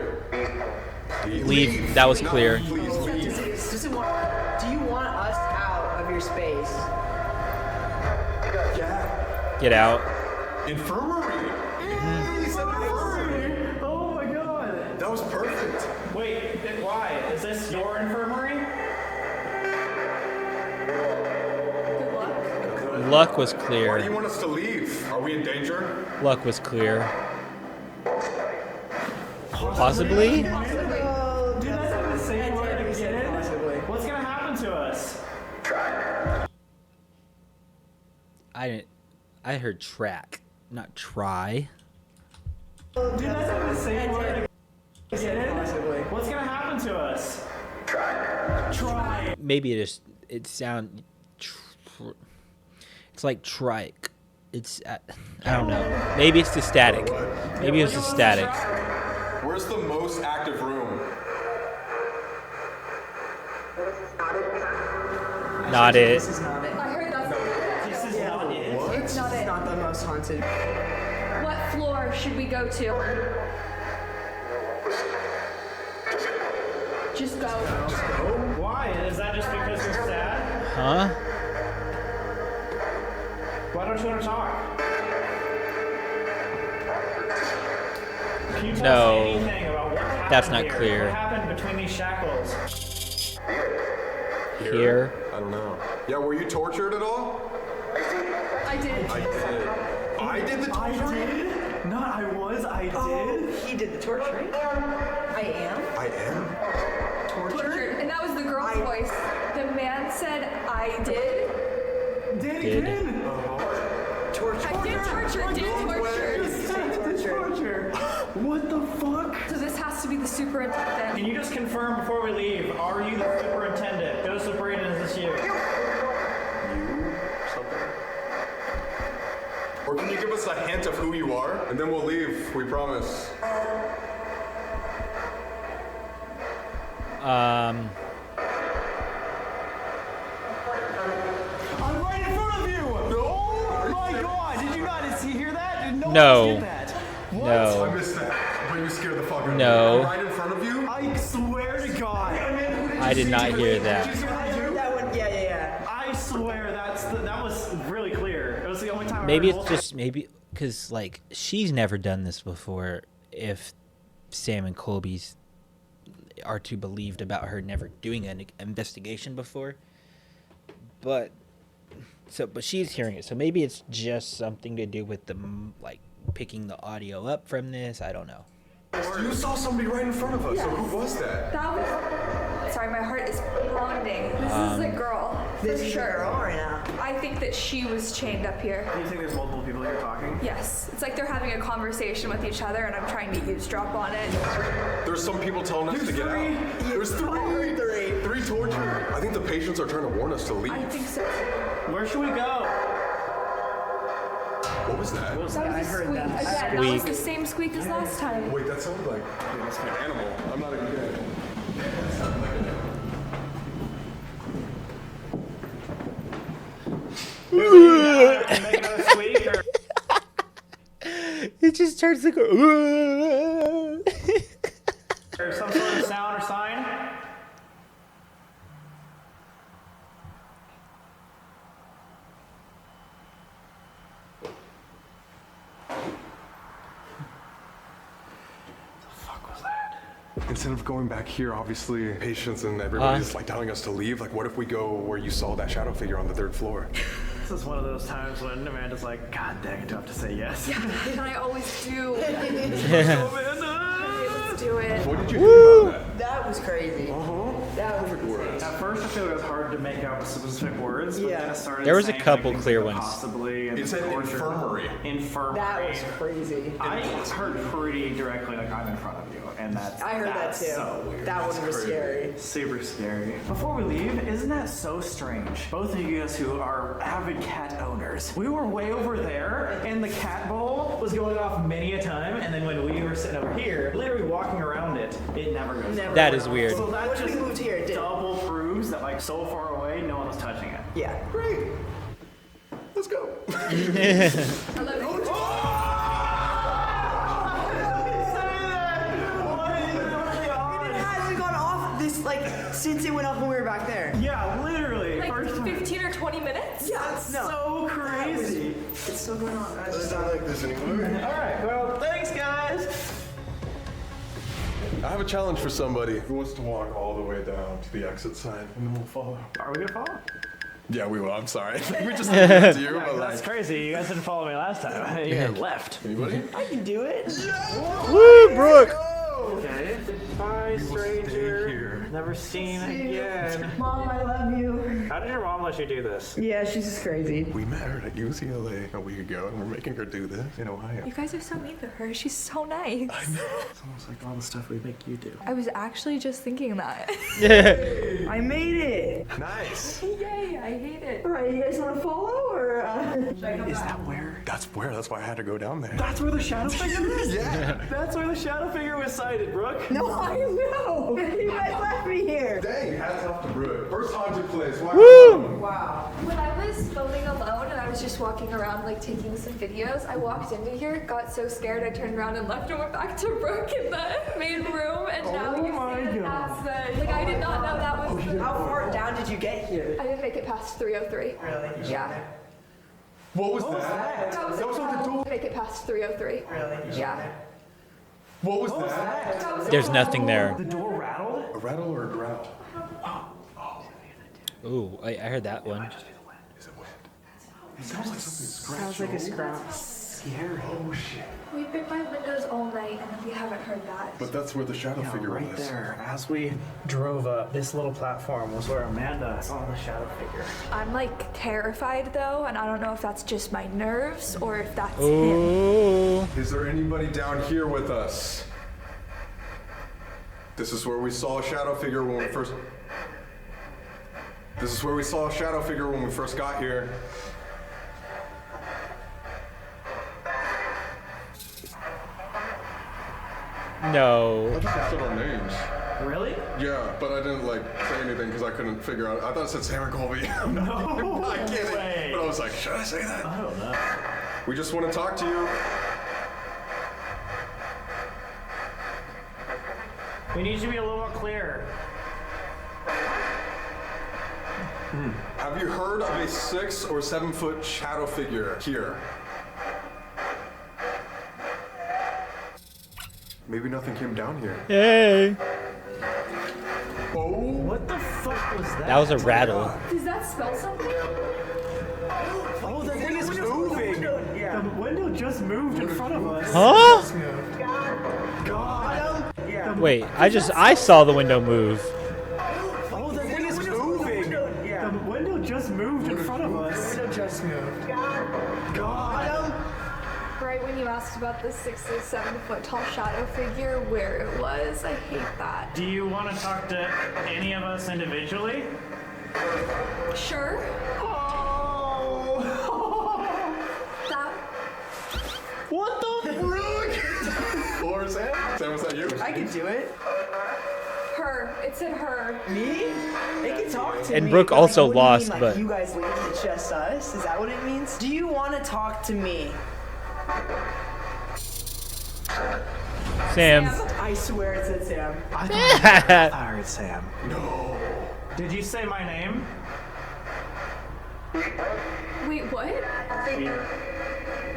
Please Leave. That was No, clear. Please leave. Do you want us out of your space? Yeah. Get out. Infirmary. He said infirmary. Oh my god. That was perfect. Wait, why? Is this your infirmary? Good luck. Luck was Why do you clear. want us to leave? Are we in danger? Luck was clear. Possibly? Oh, Dude, that's not the same word we said again. possibly. What's gonna happen to us? I heard track, not try. Dude, that's not the same word again. Possibly. What's gonna happen to us? Try. Maybe it sound. It's like trike. It's I don't know. Maybe it's the static. Maybe it was the static. Where's the most active room? Not it. This is not it. I heard that's not it. This is not it. It's not It's it. not the most haunted. What floor should we go to? Just go. Why? Is that just because you're sad? Huh? Why don't you want to talk? Can you tell No. us anything about what happened That's not here? clear. What happened between these shackles? Here. I don't know. Yeah, were you tortured at all? I did. I did the torturing? Not I was, I did. He did the torturing. I am. I am? Tortured. And that was the girl's voice. The man said, I did. Did. Torture. I did torture. Did torture. Torture. What the fuck? So this has to be the superintendent. Can you just confirm before we leave? Are you the superintendent? Joseph Braden, is this you? Or can you give us a hint of who you are? And then we'll leave, we promise. I'm right in front of you! Oh my god! Did you not hear that? Did no No. one hear that? What? I No. missed that, but you scared the fuck out of me. No. I'm right in front of you? I swear to God. I did not hear that. I heard that one. Yeah. I swear that was really clear. It was the only time Maybe I heard it's just because like she's never done this before. If Sam and Colby's are to believed about her never doing an investigation before, but she's hearing it, so maybe it's just something to do with the like picking the audio up from this. I don't know. You saw somebody right in front of us, so who was that? That was. Sorry, my heart is pounding. This is a girl. This for is sure. a girl right now. I think that she was chained up here. Do you think there's multiple people here talking? Yes. It's like they're having a conversation with each other and I'm trying to eavesdrop on it. There's some people telling us to get out. There's three. Three tortured. I think the patients are trying to warn us to leave. I think so. Where should we go? What was that? That was I a heard squeak. that. Again, that was Squeak. the same squeak as last time. Wait, that sounded like an animal. I'm not even kidding. Make another squeak or It just starts to go. or some sort of sound or sign? Instead of going back here, obviously, patients and everybody's like telling us to leave. Like, what if we go where you saw that shadow figure on the 3rd floor? This is one of those times when Amanda's like, God dang it, do I have to say yes? And I always do. Amanda! Let's do it. What did you think about that? That was crazy. That was insane. At first, I feel like it was hard to make out specific words, but then it started There was a saying, couple things clear like ones. Possibly. And It said torture. infirmary. Infirmary. That was crazy. I heard pretty directly, like, I'm in front of you, and that's I heard that that's too. So weird. That one was scary. Super scary. Before we leave, isn't that so strange? Both of you guys who are avid cat owners, we were way over there, and the cat bowl was going off many a time, and then when we were sitting over here, literally walking around it, it never goes off. That is weird. So that Once we just moved here, it did. double proves that, like, so far away, no one was touching it. Yeah. Great. Let's go. I love you. It hasn't gone off this, like, since it went off when we were back there. Yeah, literally. Like First time. 15 or 20 minutes? Yeah, That's so crazy. It's still going on. It's not like this anymore. All right, well, thanks, guys. I have a challenge for somebody who wants to walk all the way down to the exit sign, and then we'll follow. Are we gonna follow? Yeah, we will. I'm sorry. We just did it to you, but That's like, crazy. You guys didn't follow me last time. You guys left. anybody? I can do it. Woo, Brooke. Okay. Bye, stranger. here. Never seen again. Mom, I love you. How did your mom let you do this? Yeah, she's just crazy. We met her at UCLA a week ago, and we're making her do this in Ohio. You guys are so mean to her. She's so nice. It's almost like all the stuff we make you do. I was actually just thinking that. I made it. Nice. Yay, I hate it. All right, you guys want to follow or? Is that where? That's where. That's why I had to go down there. That's where the shadow figure is? Yeah. That's where the shadow figure was sighted, Brooke. No, I know. You guys left me here. Dang, hats off to Brooke. place. Woo! Wow. When I was filming alone and I was just walking around like taking some videos, I walked into here, got so scared I turned around and left and went back to Brooke in the main room, and now you see that that's the, like I did not know that was the, How far down did you get here? I didn't make it past 303. Really? Yeah. What was that? That was like the door. Make it past 303. Really? Yeah. What was that? That was There's nothing there. The door rattled? A rattle or a growl? Ooh, I heard that one. Is it wind? It sounds like something scratched. Sounds like a scratch. Scary. Oh shit. We've been by windows all night and we haven't heard that. But that's where the shadow figure Right was. there. As we drove up, this little platform was where Amanda saw the shadow figure. I'm like terrified though, and I don't know if that's just my nerves or if that's him. Ooh. Is there anybody down here with us? This is where we saw a shadow figure when we first. This is where we saw a shadow figure when we first got here. No. I think I said our names. Really? Yeah, but I didn't like say anything because I couldn't figure out. I thought it said Sam and Colby. No I get it. way. But I was like, should I say that? I don't know. We just want to talk to you. We need you to be a little more clear. Have you heard of a 6 or 7 foot shadow figure here? Maybe nothing came down here. Hey. Oh, What the fuck was that? That was a rattle. Does that spell something? Oh, the thing is moving. Yeah. The window just moved in front of us. Huh? God. Yeah. Wait, I saw the window move. Oh, the thing is moving. Yeah. The window just moved in front of us. Window just moved. God. Right when you asked about the 6 or 7 foot tall shadow figure, where it was, I hate that. Do you want to talk to any of us individually? Sure. Oh. That. What the frick? or Sam? Sam, was that you? I can do it. Her. It said her. Me? They can talk to me. And Brooke but, like, also what do you lost, mean, but- like, you guys leave, it's just us? Is that what it means? Do you want to talk to me? Sam. I swear it said Sam. I heard Sam. No. Did you say my name? Wait, what?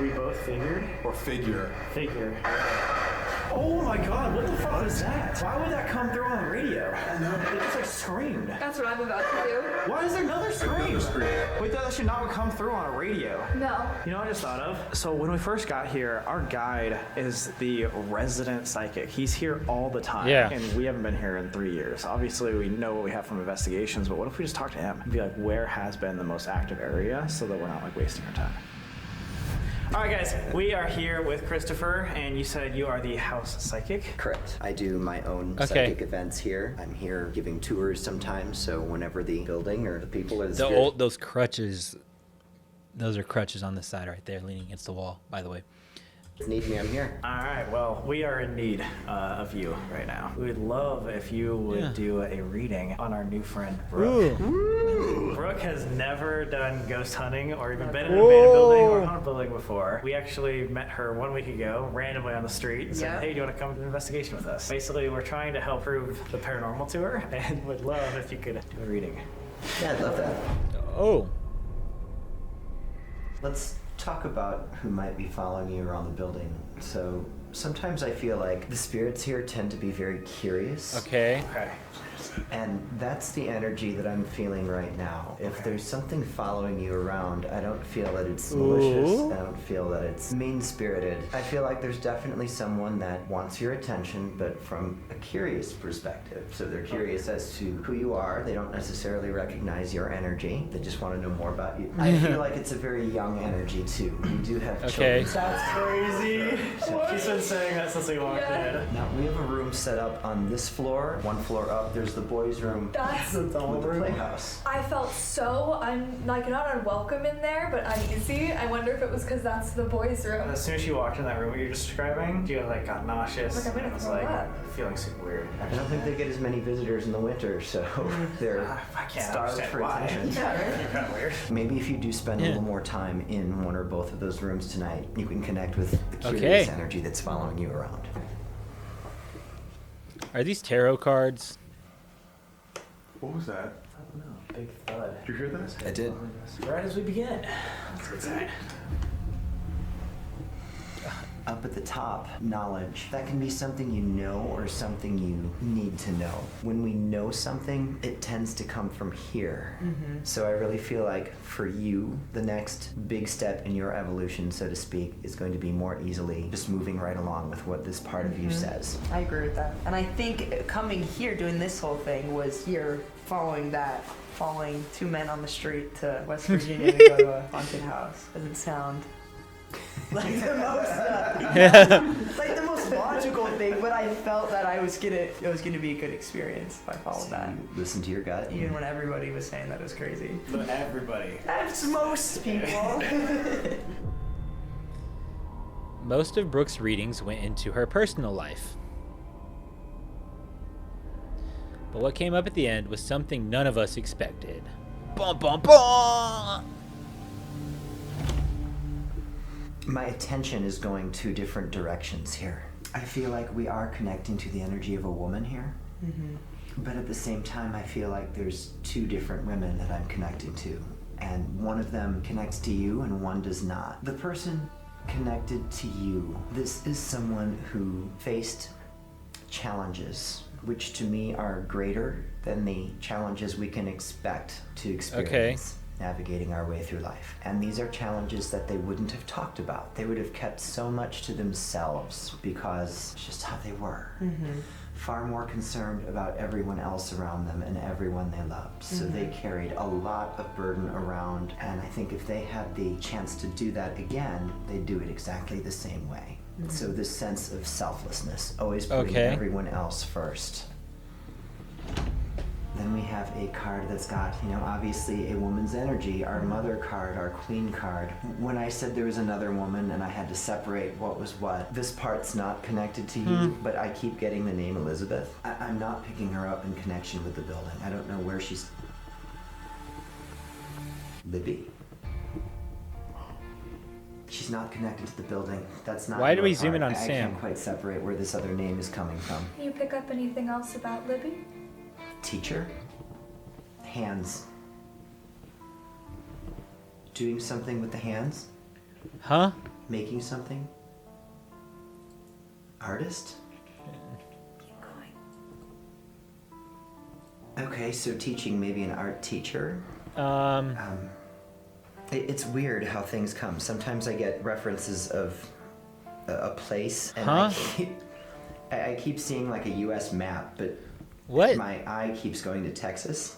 We both figured? Or figure. Figure. Oh my god, what the fuck was that? Why would that come through on the radio? It just like screamed. That's what I'm about to do. Why is there another scream? Wait, that should not come through on a radio. No. You know what I just thought of? So when we first got here, our guide is the resident psychic. He's here all the time. Yeah. And we haven't been here in 3 years. Obviously, we know what we have from investigations, but what if we just talk to him and be like, where has been the most active area so that we're not like wasting our time? All right, guys, we are here with Christopher, and you said you are the house psychic. Correct. I do my own Okay. psychic events here. I'm here giving tours sometimes, so whenever the building or the people or the spirit- Those crutches, those are crutches on the side right there, leaning against the wall. By the way. need me, I'm here. All right, well, we are in need of you right now. We would love if you would do a reading on our new friend, Brooke. Ooh. Brooke has never done ghost hunting or even been in an abandoned building or a haunted building before. We actually met her 1 week ago, randomly on the street, and said, hey, do you want to come to an investigation with us? Basically, we're trying to help prove the paranormal to her, and would love if you could do a reading. Yeah, I'd love that. Oh. Let's talk about who might be following you around the building. So sometimes I feel like the spirits here tend to be very curious. Okay. Okay. And that's the energy that I'm feeling right now. If there's something following you around, I don't feel that it's malicious. Ooh. I don't feel that it's mean-spirited. I feel like there's definitely someone that wants your attention, but from a curious perspective. So they're curious as to who you are. They don't necessarily recognize your energy. They just want to know more about you. I feel like it's a very young energy, too. We do have Okay. children. That's crazy. She's been saying that since we walked in. Now, we have a room set up on this floor. One floor up, there's was the boys' room That's. with the playhouse. I felt so not unwelcome in there, but uneasy. I wonder if it was because that's the boys' room. As soon as you walked in that room, what you're describing, you like got nauseous. Like, I'm gonna and was throw like up. feeling super weird. I don't think they get as many visitors in the winter, so they're I can't starved understand for why. attention. You're kind of weird. Maybe if you do spend a Yeah. little more time in one or both of those rooms tonight, you can connect with the curious energy that's following you around. Are these tarot cards? What was that? I don't know. Big thud. Did you hear that? I did. Right as we begin. That's good. Up at the top, knowledge. That can be something you know or something you need to know. When we know something, it tends to come from here. So I really feel like for you, the next big step in your evolution, so to speak, is going to be more easily just moving right along with what this part of you says. I agree with that. And I think coming here, doing this whole thing, was here following two men on the street to West Virginia to go to a haunted house. Doesn't sound like the most, like the most logical thing, but I felt that it was gonna be a good experience if I followed So that. you listen to your gut. Even when everybody was saying that it was crazy. But everybody. That's most people. Most of Brooke's readings went into her personal life. But what came up at the end was something none of us expected. Bum bum bum! My attention is going two different directions here. I feel like we are connecting to the energy of a woman here. But at the same time, I feel like there's two different women that I'm connecting to. And one of them connects to you and one does not. The person connected to you, this is someone who faced challenges, which to me are greater than the challenges we can expect to experience. Navigating our way through life. And these are challenges that they wouldn't have talked about. They would have kept so much to themselves because it's just how they were. Far more concerned about everyone else around them and everyone they loved. So they carried a lot of burden around, and I think if they had the chance to do that again, they'd do it exactly the same way. So this sense of selflessness, always putting everyone else first. Then we have a card that's got, obviously a woman's energy, our mother card, our queen card. When I said there was another woman and I had to separate what was what, this part's not connected to you, but I keep getting the name Elizabeth. I'm not picking her up in connection with the building. I don't know where she's... Libby? She's not connected to the building. That's not. Why do we your zoom in part. on I Sam? can't quite separate where this other name is coming from. Can you pick up anything else about Libby? Teacher? Hands. Doing something with the hands? Huh? Making something? Artist? Keep going. Okay, so teaching, maybe an art teacher. It's weird how things come. Sometimes I get references of a place, and I keep seeing like a U.S. map, but what? My eye keeps going to Texas.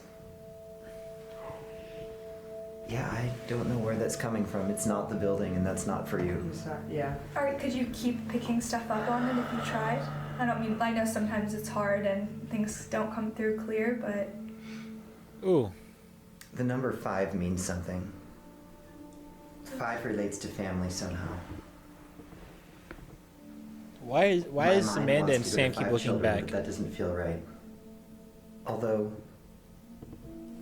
Yeah, I don't know where that's coming from. It's not the building, and that's not for you. Yeah. Alright, could you keep picking stuff up on it if you tried? I know sometimes it's hard and things don't come through clear, but... Ooh. The number 5 means something. 5 relates to family somehow. Why My is mind Amanda wants and to go to Sam keep 5 looking children, back? but that doesn't feel right. Although,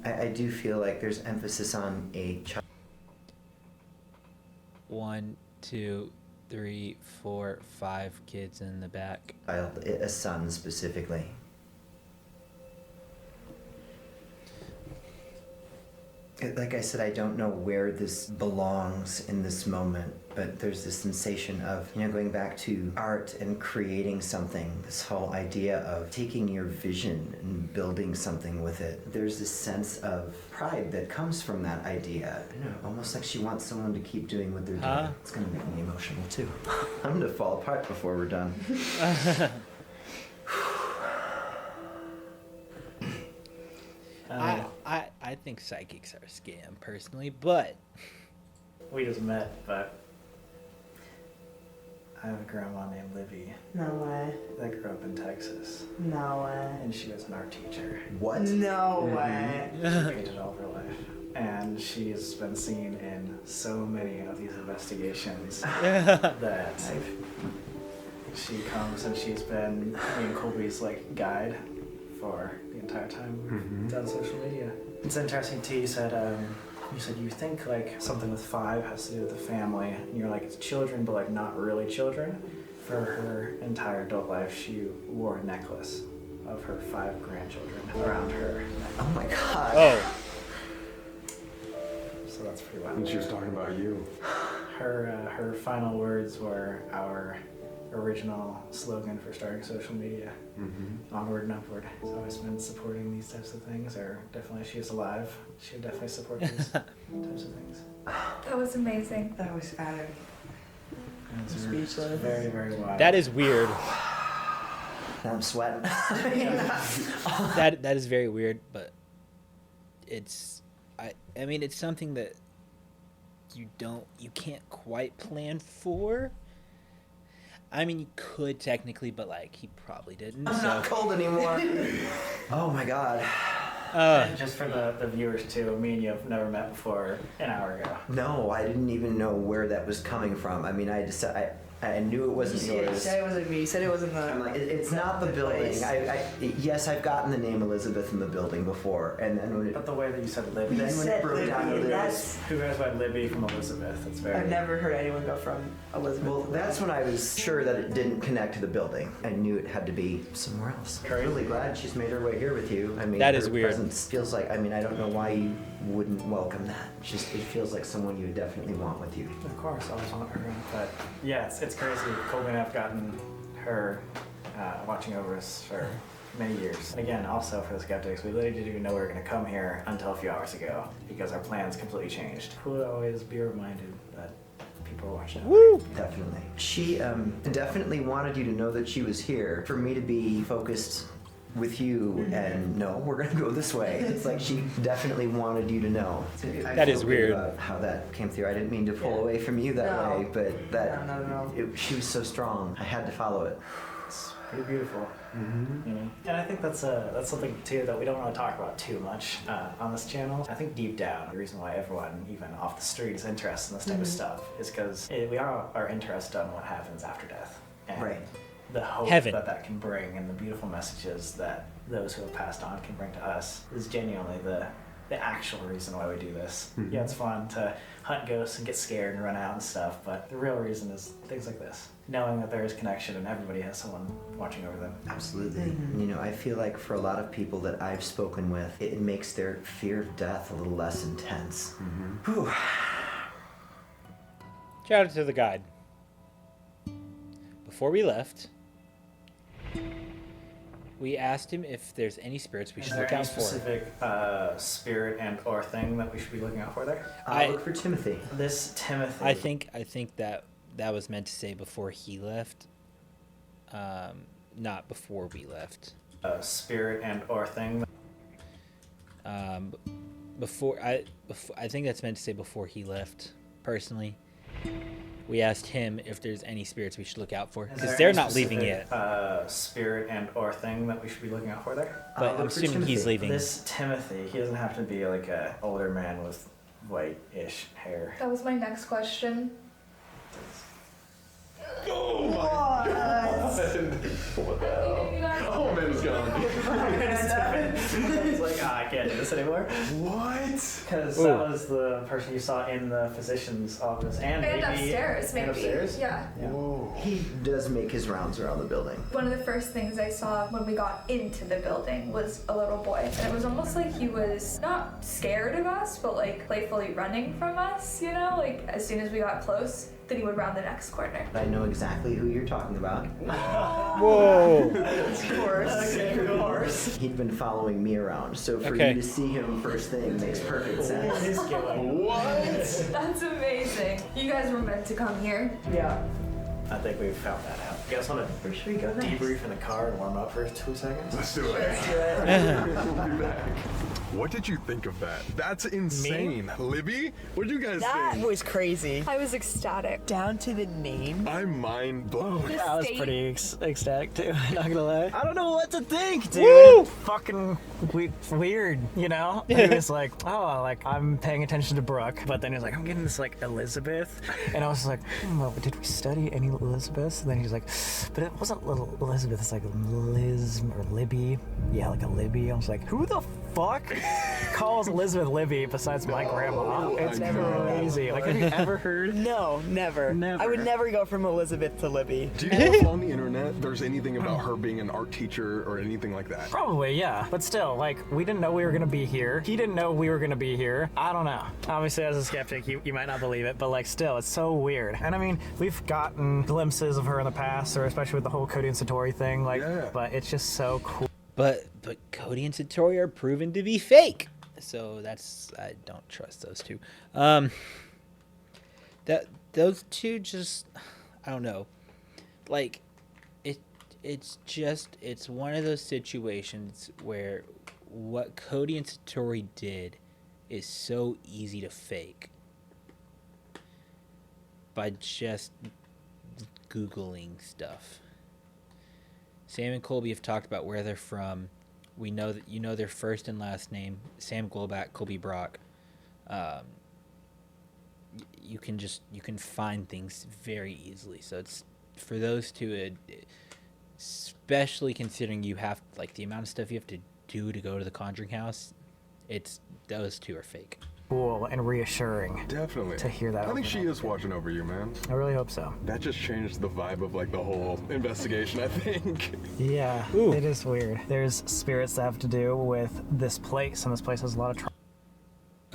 I do feel like there's emphasis on a child. 1, 2, 3, 4, 5 kids in the back. A son specifically. Like I said, I don't know where this belongs in this moment, but there's this sensation of, going back to art and creating something, this whole idea of taking your vision and building something with it. There's this sense of pride that comes from that idea. Almost like she wants someone to keep doing what they're doing. It's gonna make me emotional too. I'm gonna fall apart before we're done. I think psychics are a scam, personally, but... We just met, but... I have a grandma named Libby No way. that grew up in Texas, No way. and she was an art teacher. What? No way. She painted all of her life, and she's been seen in so many of these investigations that she comes and she's been me and Colby's like guide for the entire time we've done social media. It's interesting too. You said you think like something with 5 has to do with the family, and you're like it's children, but like not really children. For her entire adult life, she wore a necklace of her 5 grandchildren around her neck. Oh my god. Oh. So that's pretty And wild. she was talking about you. Her final words were our original slogan for starting social media. Onward and upward. So I've always been supporting these types of things, or definitely if she was alive, she would definitely support these types of things. That was amazing. That was Adam. And it's Speechless. Very, very wild. That is weird. Now I'm sweating. That is very weird, but it's I mean it's something that you can't quite plan for. I mean, you could technically, but like he probably didn't. I'm not cold anymore. Oh my god. And just for the viewers too, me and you have never met before an hour ago. No, I didn't even know where that was coming from. I mean, I knew it wasn't You yours. said it wasn't me. You said it wasn't the. I'm like, it's not the building. Yes, I've gotten the name Elizabeth in the building before, and then when it, But the way that you said Libby, then when it broke down to this, That's. who goes by Libby from Elizabeth? It's very. I've never heard anyone go from Elizabeth. well, that's when I was sure that it didn't connect to the building. I knew it had to be somewhere else. I'm really glad she's made her way here with you. I mean, That her is weird. presence feels like. I mean, I don't know why you wouldn't welcome that. It feels like someone you would definitely want with you. Of course, I always want her. But yeah, it's crazy. Colby and I've gotten her watching over us for many years. And again, also for the skeptics, we literally didn't even know we were going to come here until a few hours ago because our plans completely changed. We'll always be reminded that people are watching. Woo! Definitely. She definitely wanted you to know that she was here. For me to be focused with you and no, we're gonna go this way. It's like she definitely wanted you to know. That is feel weird. good about how that came through. I didn't mean to pull away from you that No. way, but that No. she was so strong. I had to follow it. It's pretty beautiful. You know? And I think that's something too that we don't really talk about too much on this channel. I think deep down, the reason why everyone, even off the street, is interested in this type of stuff is because we are interested in what happens after death. And Right. the hope Heaven. that can bring and the beautiful messages that those who have passed on can bring to us is genuinely the actual reason why we do this. Yeah, it's fun to hunt ghosts and get scared and run out and stuff, but the real reason is things like this. Knowing that there is connection and everybody has someone watching over them. Absolutely. You know, I feel like for a lot of people that I've spoken with, it makes their fear of death a little less intense. Whew. Shout out to the guide. Before we left, we asked him if there's any spirits we Is should there look any out for. specific spirit and or thing that we should be looking out for there? Look for Timothy. This Timothy. I think that was meant to say before he left, not before we left. Spirit and or thing. I think that's meant to say before he left. Personally, we asked him if there's any spirits we should look out for Is because there they're any not leaving specific, yet. Spirit and or thing that we should be looking out for there? But I'm look for assuming he's Timothy. leaving. This Timothy, he doesn't have to be like a older man with white-ish hair. That was my next question. What the hell? Oh, man's gone. He's like, I can't do this anymore. What? Because that was the person you saw in the physician's office and maybe upstairs, maybe. And upstairs? Yeah. Whoa. He does make his rounds around the building. One of the first things I saw when we got into the building was a little boy. And it was almost like he was not scared of us, but like playfully running from us, you know? Like as soon as we got close, then he would round the next corner. I know exactly who you're talking about. Whoa! Of course. He'd been following me around, so for Okay. you to see him first thing makes perfect sense. That's amazing. You guys were meant to come here. Yeah. I think we've found that out. You guys want to Where should we go next? debrief in the car and warm up for 2 seconds? Let's do it. Let's do it. We'll be back. What did you think of that? That's insane. Libby, what did you guys That think? was crazy. I was ecstatic. Down to the name. I'm mind blown. I was pretty ecstatic too, not gonna lie. I don't know what to think, dude. Woo! It's fucking weird, you know? He was like, oh, like, I'm paying attention to Brooke, but then he was like, I'm getting this, like, Elizabeth. And I was like, well, did we study any Elizabeths? And then he's like, but it wasn't little Elizabeth, it's like Liz or Libby. Yeah, like a Libby. I was like, who the fuck calls Elizabeth Libby besides my grandma? It's crazy. Like, have you ever heard? No, never. Never. I would never go from Elizabeth to Libby. Do you know if on the internet there's anything about her being an art teacher or anything like that? Probably, yeah. But still, like, we didn't know we were gonna be here. He didn't know we were gonna be here. I don't know. Obviously, as a skeptic, you might not believe it, but like, still, it's so weird. And I mean, we've gotten glimpses of her in the past, or especially with the whole Cody and Satori thing, like, but it's just so cool. But Cody and Satori are proven to be fake. So I don't trust those two. Those two just, I don't know. Like, it's one of those situations where what Cody and Satori did is so easy to fake by just Googling stuff. Sam and Colby have talked about where they're from. We know that you know their first and last name. Sam Golback, Colby Brock. You can find things very easily. So it's for those two, especially considering you have like the amount of stuff you have to do to go to the Conjuring house. Those two are fake. Cool and reassuring. Definitely. To hear that. I think she is watching over you, man. I really hope so. That just changed the vibe of like the whole investigation, I think. Yeah, Ooh. It is weird. There's spirits that have to do with this place, and this place has a lot of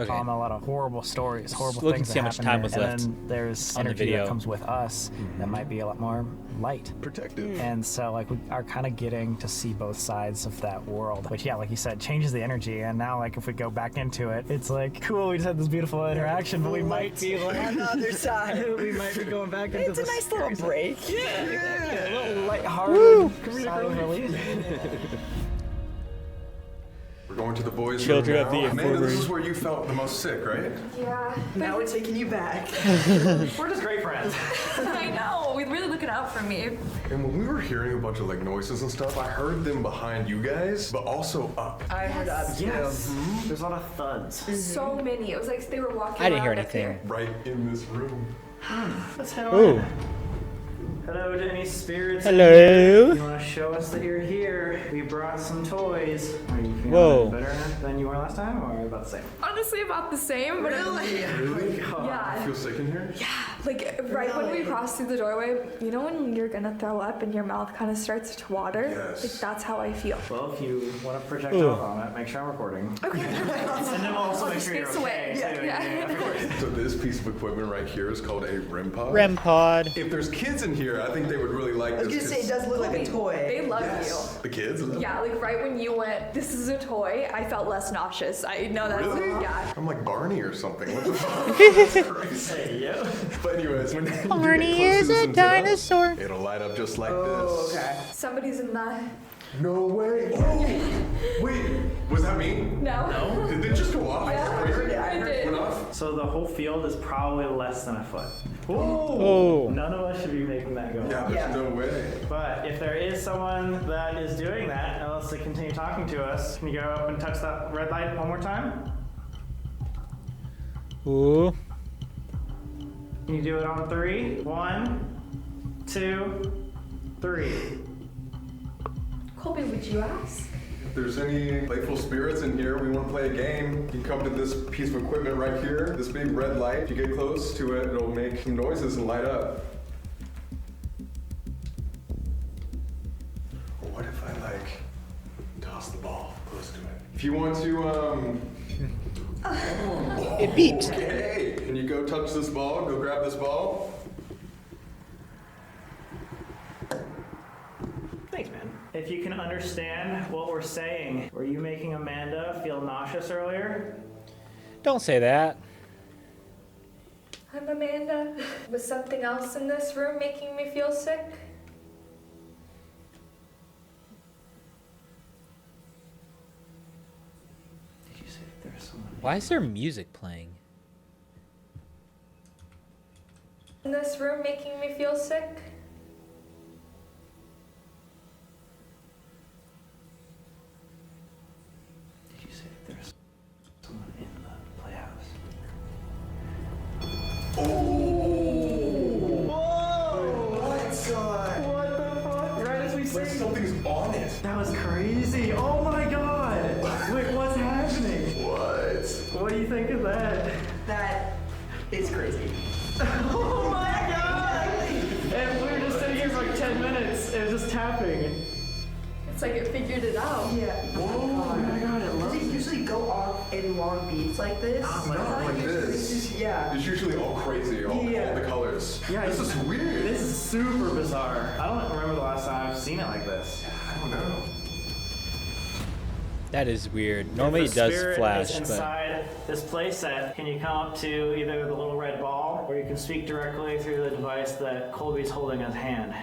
trauma, a lot of horrible stories, horrible Just looking things to see that how much happen time here. was and left then there's on the energy video. that comes with us that might be a lot more light. Protective. And so, like, we are kind of getting to see both sides of that world, which, yeah, like you said, changes the energy. And now, like, if we go back into it, it's like, cool, we just had this beautiful interaction, but we might be like on the other side. we might be going back into It's a nice little break. a little lighthearted sigh of relief. We're going to the boys' Children room of the now. Amanda, this infirmary. is where you felt the most sick, right? Yeah. Now we're taking you back. We're just great friends. I know. We're really looking out for me. And when we were hearing a bunch of like noises and stuff, I heard them behind you guys, but also up. I heard up too. There's a lot of thuds. So many. It was like they were walking I didn't hear around up anything. here. Right in this room. Let's head Ooh. on. Hello to any spirits. Hello. You want to show us that you're here? We brought some toys. Are you feeling Whoa. better than you were last time, or about the same? Honestly, about the same, but yeah. Feel sick in here? Like right when we crossed through the doorway, you know when you're gonna throw up and your mouth kind of starts to water? Yes. Like that's how I feel. Well, if you want to project Ooh. off on it, make sure I'm recording. Okay. And then we'll also make just sure you're face okay. away. too. Yeah. of course. So this piece of equipment right here is called a REM pod. REM pod. If there's kids in here, I think they would really like I was this. gonna say it does look like a toy. They love Yes. The kids love you. Yeah, like right when you went, this is a toy, I felt less nauseous. I know that's Really? yeah. I'm like Barney or something. What the fuck? That's crazy. Hey, yo. But anyways, when you Barney get close is to this a and get up, dinosaur. it'll light up just like Oh, this. okay. Somebody's in the No way. Oh, wait, was that me? no. Did they just go off? Yeah, That's crazy. I did. Went off? So the whole field is probably less than a foot. Oh. None of us should be making that go. Yeah, there's no way. But if there is someone that is doing that and wants to continue talking to us, can you go up and touch that red light one more time? Ooh. Can you do it on 3? 1, 2, 3. Colby, would you ask? If there's any playful spirits in here, we want to play a game. You come to this piece of equipment right here, this big red light. If you get close to it, it'll make some noises and light up. Or what if I like toss the ball close to it? If you want to, It beeps. okay. Can you go touch this ball? Go grab this ball. Thanks, man. If you can understand what we're saying, were you making Amanda feel nauseous earlier? Don't say that. I'm Amanda. Was something else in this room making me feel sick? Did you there's someone. Why is there music playing? In this room making me feel sick? Did you say that there's someone in the playhouse? What the fuck? Right as we Like something's on it. That was crazy. Oh my god. Wait, what's happening? What? What do you think of that? That is crazy. Oh my god! And we were just sitting here for like 10 minutes. It was just tapping. It's like it figured it out. Yeah. Oh my god, it Does loves it usually go off in long beats like this? Oh, Not like this. Yeah. It's usually all crazy, all the colors. Yeah, This is weird. This is super bizarre. I don't remember the last time I've seen it like this. I don't know. That is weird. Normally If it the does spirit flash, is but inside this playset, can you come up to either the little red ball, or you can speak directly through the device that Colby's holding in his hand?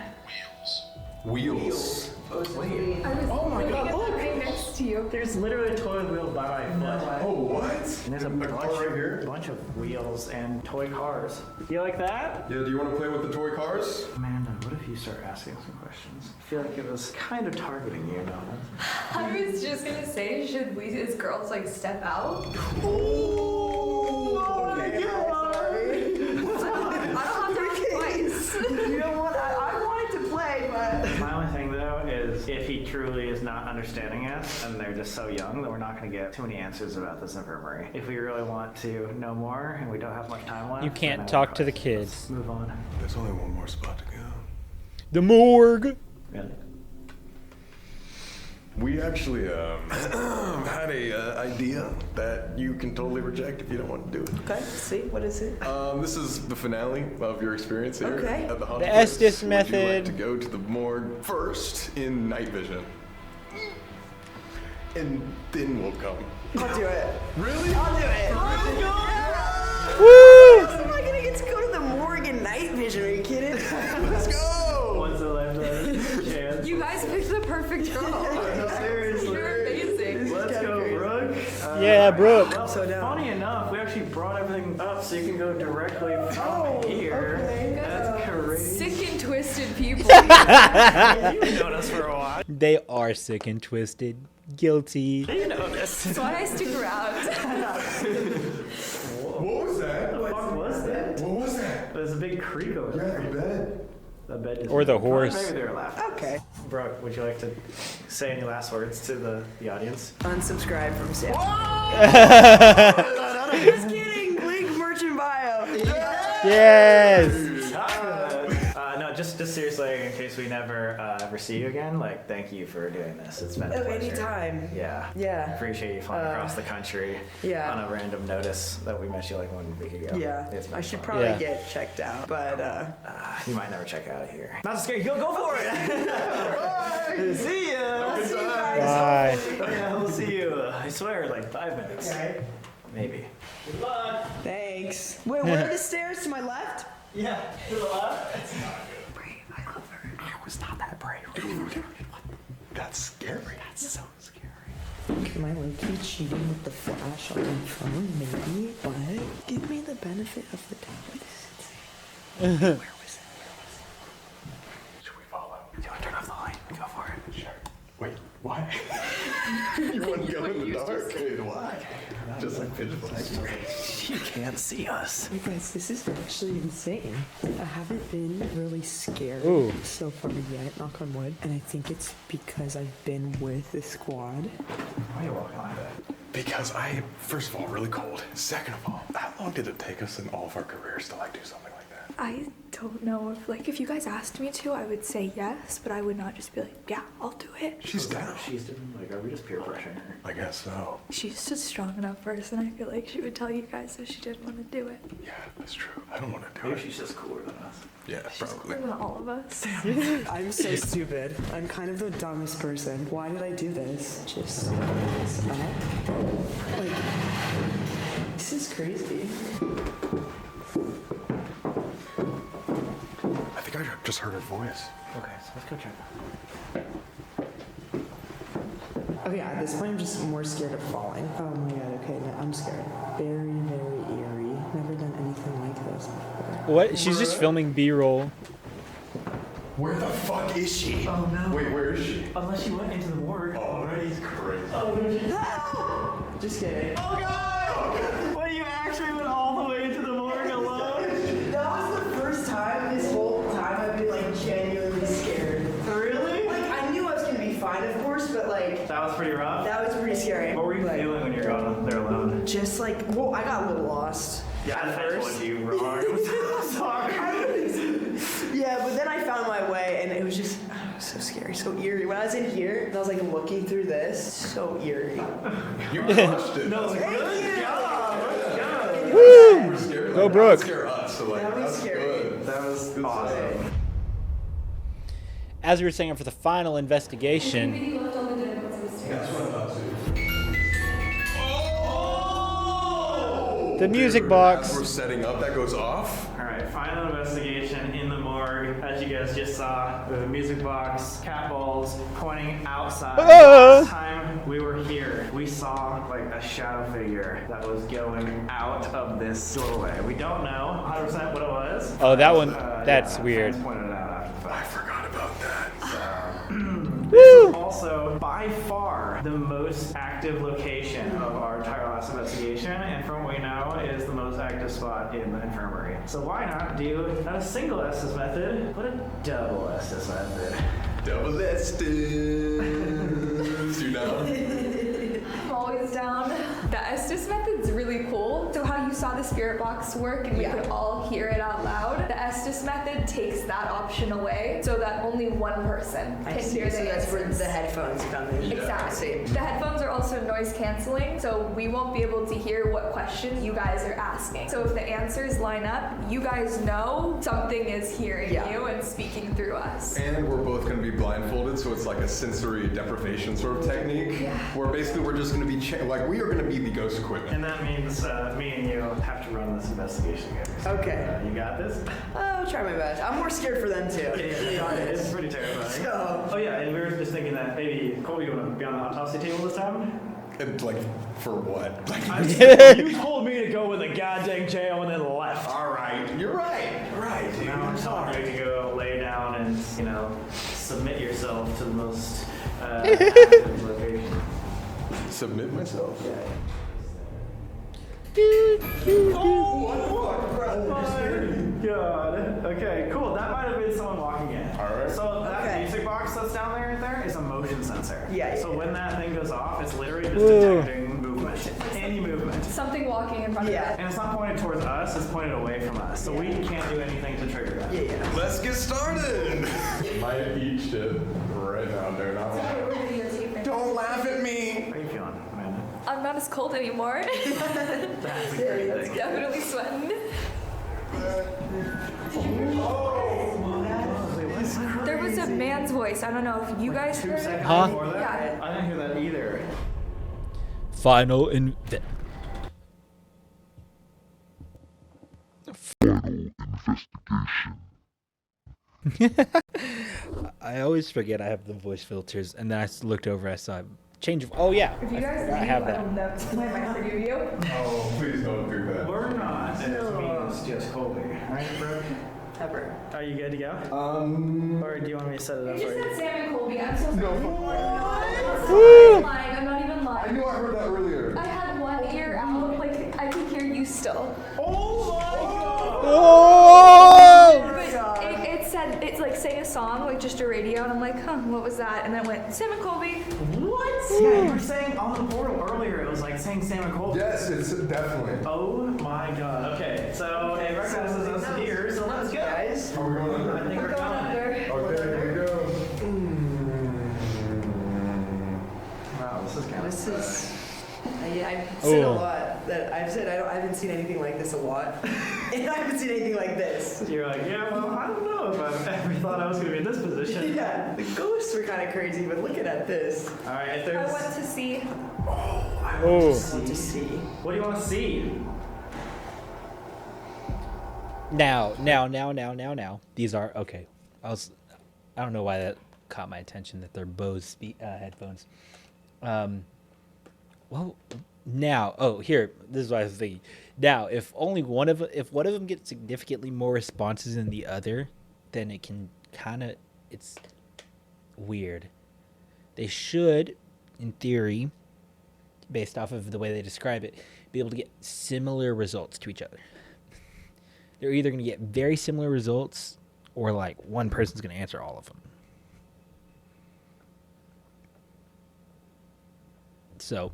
Wheels. Wait. I was Oh my looking God, at look! that right next to you. There's literally a toy wheel by my foot. Oh, what? And there's a car right here? bunch of wheels and toy cars. Do you like that? Yeah, do you want to play with the toy cars? Amanda, what if you start asking some questions? I feel like it was kind of targeting you, Donna. I was just gonna say, should we as girls like step out? Oh my god! I don't have to ask twice. You know what? I wanted to play, but My only thing though is if he truly is not understanding us and they're just so young that we're not going to get too many answers about this infirmary. If we really want to know more and we don't have much time left, you then can't I talk would to the advise kids. let's move on. There's only one more spot to go. The morgue. Really? We actually had a idea that you can totally reject if you don't want to do it. okay. See, what is it? This is the finale of your experience here Okay. at the Haunted The Place. Estes Would you like method. to go to the morgue first in night vision? And then we'll come. I'll do it. Really? I'll do it. Woo! How am I gonna get to go to the morgue in night vision? Are you kidding? Let's go! What's the lifetime chance? You guys picked the perfect girl. Seriously. You're amazing. Let's go, Brooke. Yeah, Brooke. Well, So down. funny enough, we actually brought everything up so you can go directly from here. okay. That's crazy. Sick and twisted people. You've known us for a while. They are sick and twisted. Guilty. You know this. That's why I stick around. What was that? What the fuck was that? What was that? There's a big creak over Yeah, there. the bed. The bed is Or the horse. Maybe they were laughing. Okay. Brooke, would you like to say any last words to the audience? Unsubscribe from Sam. Just kidding. Link merch in bio. Yes. No, just seriously, in case we never ever see you again, like, thank you for doing this. It's been a Oh, pleasure. anytime. Yeah. Yeah. Appreciate you flying across the country yeah. on a random notice that we met you like 1 week ago. Yeah. It's been I should fun. probably Yeah. get checked out, but You might never check out of here. Not to scare you. Go for it. See ya. see you guys. Bye. Yeah, we'll see you. I swear, like 5 minutes. Okay. Maybe. Good luck. Thanks. Wait, where are the stairs to my left? Yeah. To the left. Brave, I love her. I was not that brave. That's scary. That's so scary. Am I low-key cheating with the flash on my phone? Maybe, but give me the benefit of the doubt. Where was it? Should we follow? Do you want to turn off the light? Go for it. Sure. Wait, why? You want to go in the dark? Why? Just like pitch black. You can't see us. You guys, this is actually insane. I haven't been really scared Ooh. so far yet, knock on wood. And I think it's because I've been with the squad. Why are you walking like that? Because I, first of all, really cold. Second of all, how long did it take us in all of our careers to like do something like that? I don't know if you guys asked me to, I would say yes, but I would not just be like, yeah, I'll do it. She's down. She's doing, like, are we just peer pressuring her? I guess so. She's just a strong enough person. I feel like she would tell you guys if she didn't want to do it. Yeah, that's true. I don't want to do Maybe it. she's just cooler than us. Yeah, probably. More than all of us. I'm so stupid. I'm kind of the dumbest person. Why did I do this? Just this up. Like, this is crazy. I think I just heard her voice. Okay, so let's go check. Okay, at this point, I'm just more scared of falling. Oh my god, okay. I'm scared. Very, very eerie. Never done anything like this before. What? She's just filming B-roll. Where the fuck is she? Oh no. Wait, where is she? Unless she went into the morgue. Oh, that's crazy. Oh, no, she's... Just kidding. Oh god! What, you actually went all the way into the morgue alone? That was the first time this whole time I've been like genuinely scared. Really? Like I knew I was gonna be fine, of course, but like That was pretty rough. that was pretty scary. What were you feeling when you were going there alone? Just like, well, I got a little lost. Yeah, at I first. told you wrong. I'm sorry. Yeah, but then I found my way, and it was just so scary, so eerie. When I was in here, and I was like looking through this, so eerie. You crushed it. No, That's good job. Let's go. Woo! We're scared. Go, Like, Brooke. that scare us, so like, That was that's scary. good. That was Good awesome. stuff. As we were saying for the final investigation, Maybe left all the dead ones upstairs. That's what I thought too. the music As box. we're setting up, that goes off. Alright, final investigation in the morgue. As you guys just saw, the music box, cat balls pointing outside. Last time we were here, we saw like a shadow figure that was going out of this doorway. We don't know 100% what it was. Oh, that one. That's yeah, weird. fans pointed it out after the fact. I forgot about that. This is also by far the most active location of our entire last investigation, and from what we know, is the most active spot in the infirmary. So why not do not a single Estes method, but a double Estes method? Double Estes. You know? I'm always down. The Estes method's really cool. So how you saw the spirit box work and we could all hear it out loud, the Estes method takes that option away so that only one person can hear So the that's where answers. the headphones come in. Exactly. The headphones are also noise canceling, so we won't be able to hear what questions you guys are asking. So if the answers line up, you guys know something is hearing you and speaking through us. And we're both going to be blindfolded, so it's like a sensory deprivation sort of technique, where basically we're just going to be like we are going to be the ghost equipment. And that means me and you have to run this investigation together. Okay. You got this? I'll try my best. I'm more scared for them too. To be honest. It's pretty terrifying. So- Oh yeah, and we were just thinking that maybe Colby, you want to be on the autopsy table this time? And like, for what? Like, You told me to go with a goddamn jail and then left. all right, you're right. Right, dude. Now I'm telling you to go lay down and, you know, submit yourself to the most active location. Submit myself. God. Okay, cool. That might have been someone walking in. Alright. So that Okay. music box that's down there right there is a motion sensor. Yeah, So yeah. when that thing goes off, it's literally just detecting movement. Any movement. Something walking in front of Yeah. it. And it's not pointed towards us, it's pointed away from us. So we can't do anything to trigger that. Yeah. Let's get started. Might eat shit right now, dude. We're videotaping. Don't laugh at me. How are you feeling, Amanda? I'm not as cold anymore. That's a great thing. Definitely sweating. There was a man's voice. I don't know if you guys 2 heard it. seconds Huh? before that? Yeah. I didn't hear that either. Final in. I always forget I have the voice filters, and then I looked over. I saw a change of. Oh yeah, If you guys I leave, have I that. don't know. My mic review. Oh, please don't do that. We're not as mean as just Colby. Right, Brooke? Ever. Are you good to go? Or do you want me to set it up You for just you? said Sam and Colby. I'm so sorry. Woo! I'm lying. I'm not even lying. I knew I heard that earlier. I had one ear out, like I could hear you still. Oh my god! Oh! But it said, it's like say a song, like just a radio, and I'm like, huh, what was that? And then it went, Sam and Colby. What? Yeah, you were saying on the portal earlier, it was like saying Sam and Colby. Yes, it's definitely. Oh my god. Okay, so it recognizes us here, so let's go. Guys. Are we going under? I think we're Going going. under. Okay, here we go. Wow, this is kind of. This is. I've said a Oh. lot that I've said I haven't seen anything like this a lot, and I haven't seen anything like this. You're like, yeah, well, I don't know if I've ever thought I was going to be in this position. Yeah, the ghosts were kind of crazy, but looking at this, All right, if I there's. went to see. I Oh. want to see. What do you want to see? Now. These are okay. I don't know why that caught my attention that they're Bose headphones. Well, Now, here, this is what I was thinking. Now, if one of them gets significantly more responses than the other, then it can it's weird. They should, in theory, based off of the way they describe it, be able to get similar results to each other. They're either going to get very similar results, or like one person's going to answer all of them. So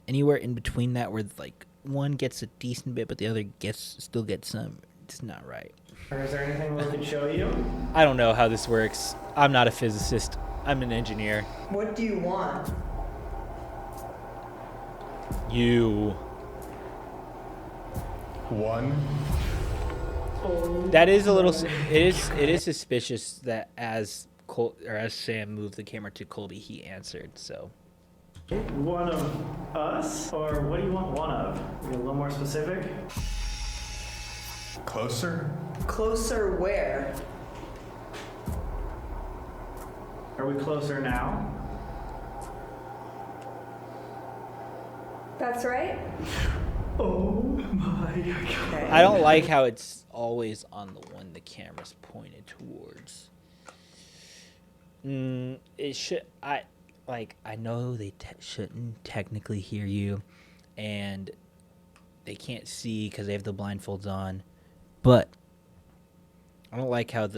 anywhere in between that, where like one gets a decent bit but the other still gets some, it's not right. Or is there anything we could show you? I don't know how this works. I'm not a physicist. I'm an engineer. What do you want? You. One. That is a little. It is suspicious that as Sam moved the camera to Colby, he answered. So. One of us, or what do you want one of? Be a little more specific. Closer? Closer where? Are we closer now? That's right. Oh my god. I don't like how it's always on the one the camera's pointed towards. It should. I know they shouldn't technically hear you, and they can't see because they have the blindfolds on. But I don't like how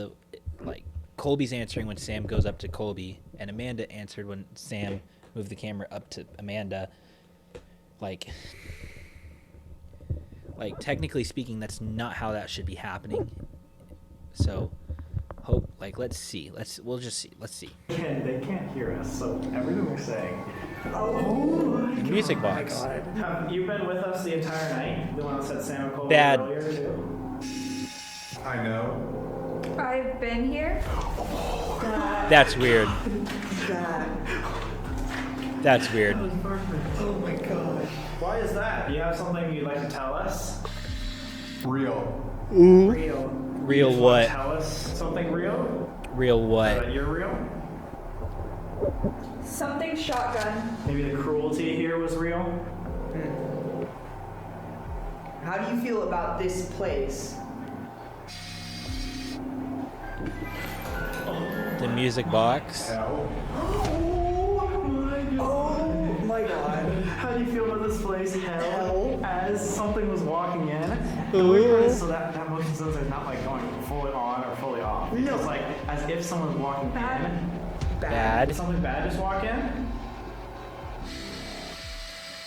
Colby's answering when Sam goes up to Colby, and Amanda answered when Sam moved the camera up to Amanda. Like technically speaking, that's not how that should be happening. So let's see. We'll just see. Let's see. They can't hear us, so everything we're saying. Music box. Have you been with us the entire night? The one that said Sam and Colby Bad. earlier too? I know. I've been here. That's weird. That's weird. Oh my god. Why is that? Do you have something you'd like to tell us? Real. Ooh. Real. Real what? Tell us something real? Real what? That you're real? Something shotgun. Maybe the cruelty here was real? How do you feel about this place? The music box. Hell. Oh my god. How do you feel about this place? Hell. As something was walking in. Ooh. So that motion sensor is not like going fully on or fully off. No. It's like as if someone was walking in. Bad. Did something bad just walk in?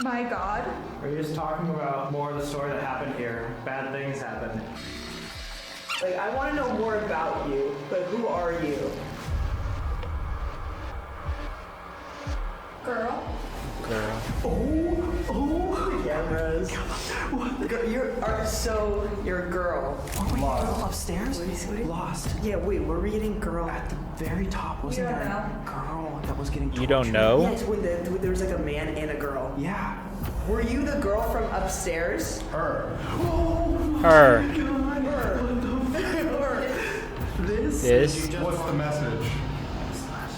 My god. Or are you just talking about more of the story that happened here? Bad things happened. Like, I want to know more about you, but who are you? Girl. Oh, cameras. You're a girl. Lost. Upstairs? Wait. Lost. Yeah, wait, were we getting girl? At the very top, wasn't You don't there know. a girl that was getting tortured? You don't know? Yes, when there was like a man and a girl. Yeah. Were you the girl from upstairs? Her. Her. This? What's the message?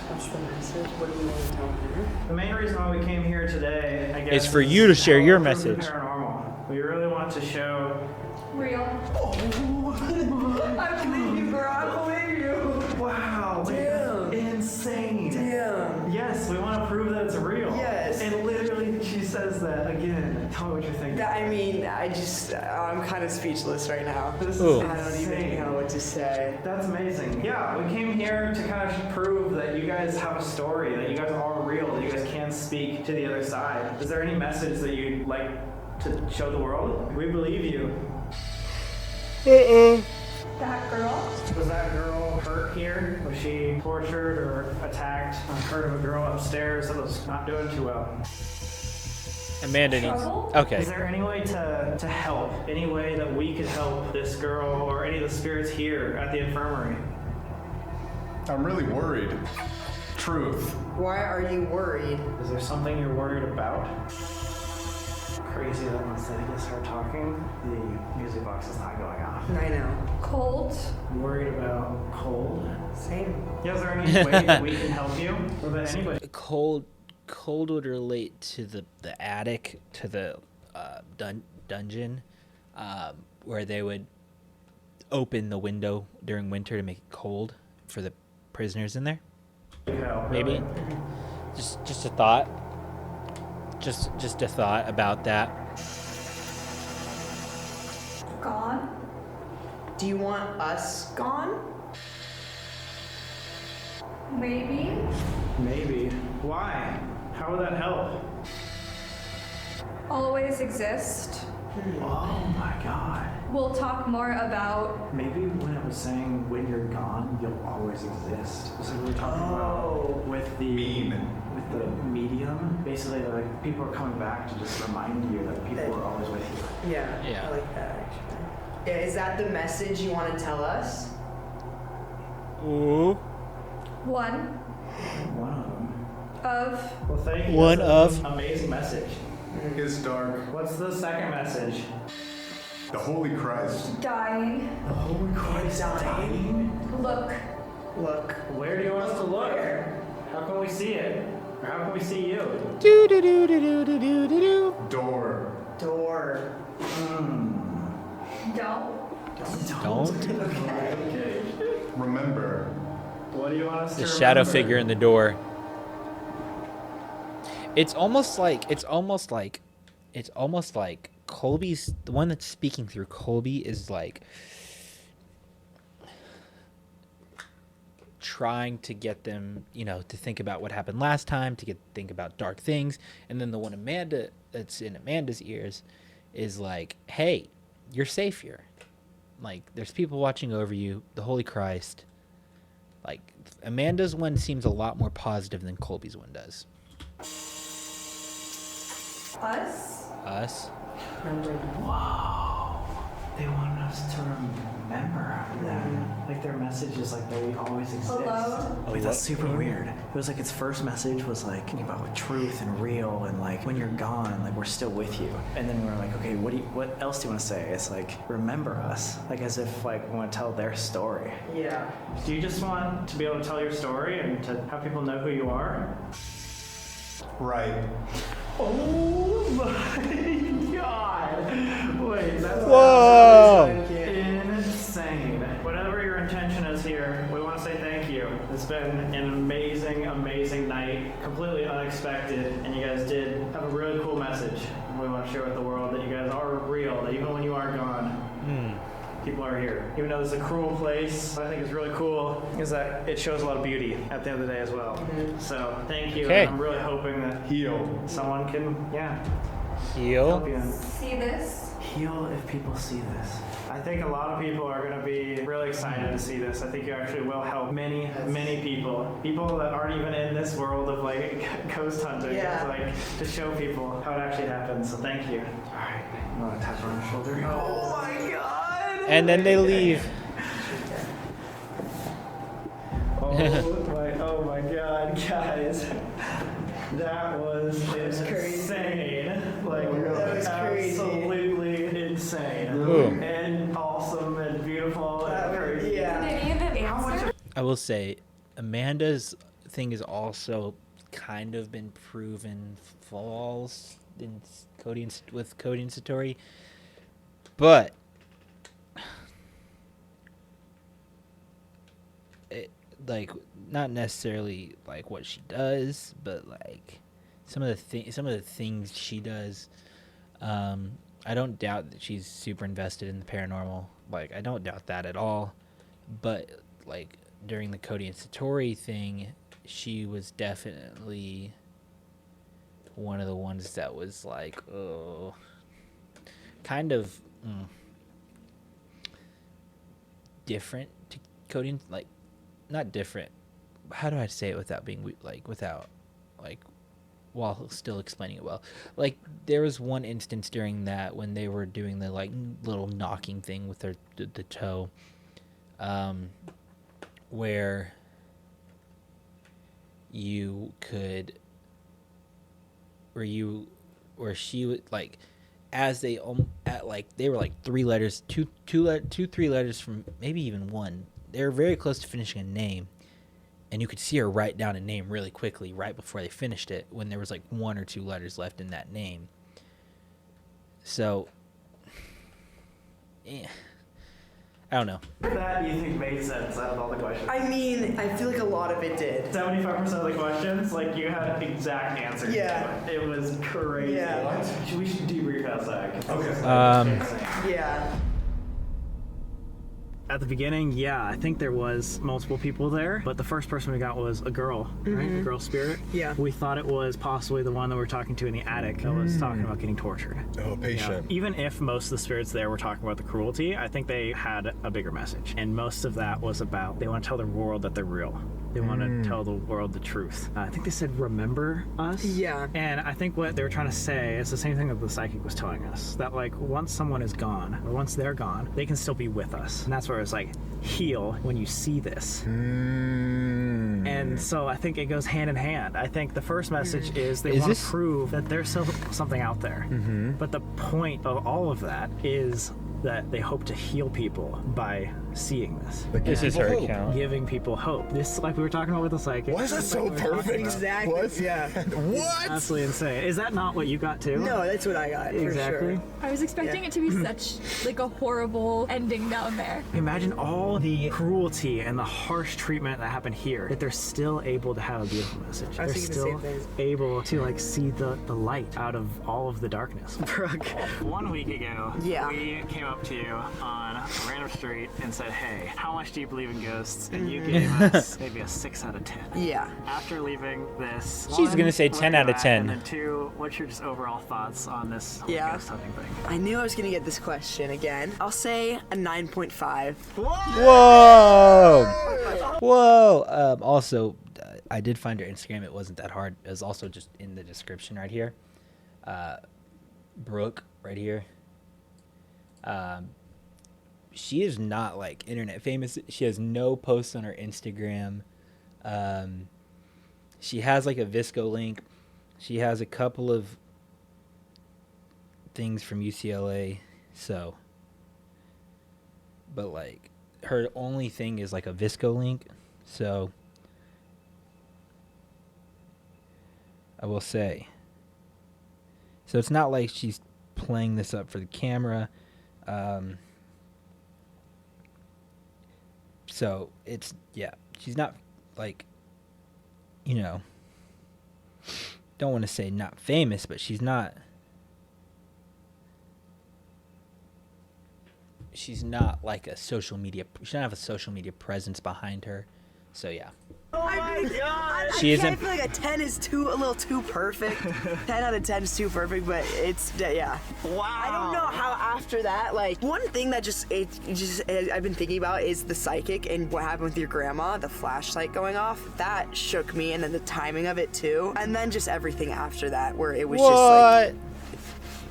What's the message? What do we want to tell her? The main reason why we came here today, I guess, It's for you to share your proof of message. Paranormal. We really want to show. Real. I believe you, girl. I believe you. Wow. Damn. Insane. Damn. Yes, we want to prove that it's real. Yes. And literally, she says that again. Tell me what you're thinking. I'm kind of speechless right now. This Ooh. is I don't even know what to say. That's amazing. Yeah, we came here to kind of prove that you guys have a story, that you guys are real, that you guys can speak to the other side. Is there any message that you'd like to show the world? We believe you. That girl. Was that girl hurt here? Was she tortured or attacked? I heard of a girl upstairs that was not doing too well. Amanda needs. Trouble? Okay. Is there any way to help? Any way that we could help this girl or any of the spirits here at the infirmary? I'm really worried. Truth. Why are you worried? Is there something you're worried about? Crazy that once they start talking, the music box is not going off. I know. Cold. Worried about cold? Same. Yeah, is there any way that we can help you? Or that anybody? Cold cold would relate to the attic, to the dungeon, where they would open the window during winter to make it cold for the prisoners in there. Maybe. Just a thought. Just a thought about that. Gone? Do you want us gone? Maybe. Maybe. Why? How would that help? Always exist. Oh my god. We'll talk more about. Maybe when it was saying when you're gone, you'll always exist. So we were talking about with the medium. Basically, like people are coming back to just remind you that people are always with you. Yeah. I like that actually. Yeah, is that the message you want to tell us? Ooh. One One of them. of. Well, thank you. One That's an of. amazing message. It's dark. What's the second message? The Holy Christ. Dying. The Holy Christ dying. Look. Where do you want us to look? How can we see it? Or how can we see you? Do do do do do do do do do. Door. Don't. Okay. Remember. What do you want us to The remember? shadow figure in the door. It's almost like Colby's the one that's speaking through Colby is like trying to get them, to think about what happened last time, to think about dark things, and then the one Amanda that's in Amanda's ears is like, "Hey, you're safe here. Like, there's people watching over you. The Holy Christ." Like, Amanda's one seems a lot more positive than Colby's one does. Us? Whoa. They wanted us to remember them. Like their message is like that we always exist. Hello? Wait, that's super weird. It was like its first message was like about like truth and real and like when you're gone, like we're still with you. And then we were like, okay, what else do you want to say? It's like remember us, like as if like we want to tell their story. Yeah. Do you just want to be able to tell your story and to have people know who you are? Right. Oh my god! Wait, that's Whoa! insane. Whatever your intention is here, we want to say thank you. It's been an amazing, amazing night, completely unexpected, and you guys did have a really cool message. We want to share with the world that you guys are real, that even when you are gone, people are here. Even though this is a cruel place, what I think is really cool is that it shows a lot of beauty at the end of the day as well. So thank you. Okay. And I'm really hoping that someone can, help Heal. you. See this? Heal if people see this. I think a lot of people are going to be really excited to see this. I think you actually will help many, many people. People that aren't even in this world of like ghost hunting. Yeah. Like to show people how it actually happens. So thank you. All right. I'm going to tap her on the shoulder. Oh my god. And then they leave. Oh my god, guys. That was insane. Like, That was crazy. absolutely insane. Ooh. And awesome and beautiful and crazy. Yeah. Did any of them answer? I will say, Amanda's thing has also kind of been proven false with Cody and Satori, but like not necessarily like what she does, but like some of the things she does. I don't doubt that she's super invested in the paranormal. Like I don't doubt that at all. But like during the Cody and Satori thing, she was definitely one of the ones that was like, oh, kind of different to Cody and like. Not different. How do I say it without being while still explaining it well? Like there was one instance during that when they were doing the like little knocking thing with the toe, where she would like, as they they were like 3 letters, three letters from maybe even one. They were very close to finishing a name, and you could see her write down a name really quickly right before they finished it, when there was like 1 or 2 letters left in that name. So, I don't know. That you think made sense out of all the questions? I mean, I feel like a lot of it did. 75% of the questions, like you had exact answers. Yeah. It was crazy. Yeah. What? We should debrief outside. Okay. Yeah. At the beginning, yeah, I think there was multiple people there, but the first person we got was a girl, right? A girl spirit. Yeah. We thought it was possibly the one that we were talking to in the attic that was talking about getting tortured. Oh, patient. Even if most of the spirits there were talking about the cruelty, I think they had a bigger message. And most of that was about they want to tell the world that they're real. They want to tell the world the truth. I think they said, remember us? Yeah. And I think what they were trying to say is the same thing that the psychic was telling us. That like once someone is gone, or once they're gone, they can still be with us. And that's where it's like, heal when you see this. And so I think it goes hand in hand. I think the first message is they want to prove that there's still something out there. But the point of all of that is that they hope to heal people by seeing this. This is her account. Giving people hope. This, like we were talking about with the psychic. Why is that so perfect? Exactly. What? Yeah. What? Absolutely insane. Is that not what you got too? No, that's what I got. Exactly. For sure. I was expecting it to be such like a horrible ending down there. Imagine all the cruelty and the harsh treatment that happened here, that they're still able to have a beautiful message. I was They're thinking the still same thing. able to like see the light out of all of the darkness. Brooke. 1 week ago, Yeah. we came up to you on a random street and said, hey, how much do you believe in ghosts? And you gave us maybe a 6 out of 10. Yeah. After leaving this, She's one, gonna say where 10 you out of at? 10. And then 2, what's your just overall thoughts on this whole Yeah. ghost hunting thing? I knew I was gonna get this question again. I'll say a 9.5. Whoa! Whoa! Also, I did find her Instagram. It wasn't that hard. It was also just in the description right here. Brooke, right here. She is not like internet famous. She has no posts on her Instagram. She has like a Visco link. She has a couple of things from UCLA. So, but like her only thing is like a Visco link. So, I will say. So it's not like she's playing this up for the camera. So it's, yeah, she's not like, you know, don't want to say not famous, but she's not like a social media, she doesn't have a social media presence behind her. So yeah. Oh my god! She isn't. I feel like a 10 is a little too perfect. 10 out of 10 is too perfect, but it's yeah. Wow. I don't know how after that, like one thing that I've been thinking about is the psychic and what happened with your grandma, the flashlight going off. That shook me, and then the timing of it too, and then just everything after that, where it was just like.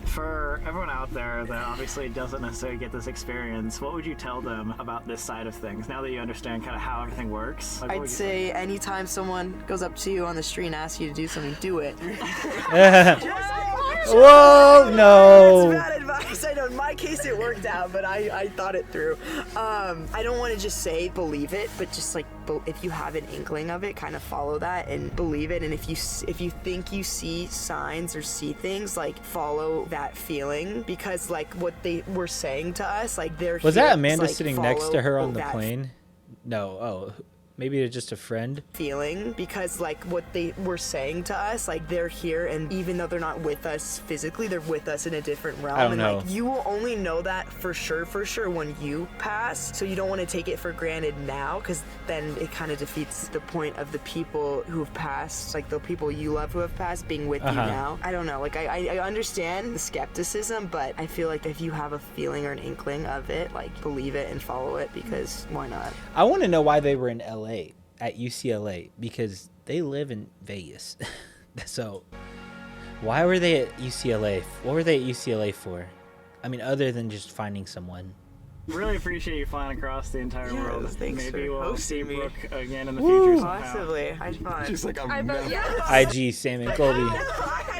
For everyone out there that obviously doesn't necessarily get this experience, what would you tell them about this side of things now that you understand kind of how everything works? Like, I'd say anytime someone goes up to you on the street and asks you to do something, do it. Whoa, no. That's bad advice. I know in my case it worked out, but I thought it through. I don't want to just say believe it, but just like if you have an inkling of it, kind of follow that and believe it. And if you think you see signs or see things, like follow that feeling, because like what they were saying to us, like they're Was here, that Amanda like, sitting next to her on the that plane? No. Oh, maybe they're just a friend. feeling, because like what they were saying to us, like they're here, and even though they're not with us physically, they're with us in a different realm. I don't and know. like you will only know that for sure when you pass. So you don't want to take it for granted now, because then it kind of defeats the point of the people who have passed, like the people you love who have passed being with you now. I don't know, like I understand the skepticism, but I feel like if you have a feeling or an inkling of it, like believe it and follow it, because why not? I want to know why they were in LA at UCLA, because they live in Vegas. So why were they at UCLA? What were they at UCLA for? I mean, other than just finding someone. Really appreciate you flying across the entire world. Thanks Maybe for we'll see hosting me. Brooke again in the future somehow. Possibly. I had fun. She's like, I'm I bet, never. yes. IG Sam and Colby.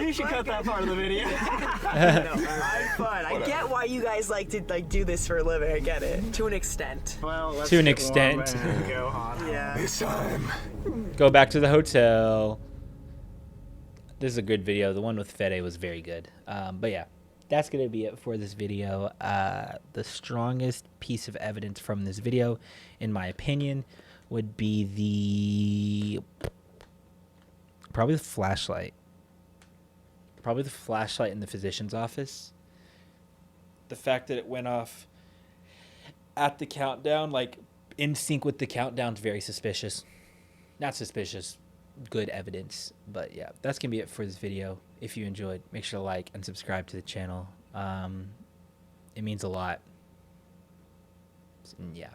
You should cut that part of the video. I had fun. I get why you guys like to do this for a living. I get it to an extent. Well, let's To an get extent. warm and go on. Yeah. This time. Go back to the hotel. This is a good video. The one with Fede was very good. But yeah, that's going to be it for this video. The strongest piece of evidence from this video, in my opinion, would be probably the flashlight. Probably the flashlight in the physician's office. The fact that it went off at the countdown, like in sync with the countdown, is very suspicious. Not suspicious, good evidence. But yeah, that's gonna be it for this video. If you enjoyed, make sure to like and subscribe to the channel. It means a lot. And yeah,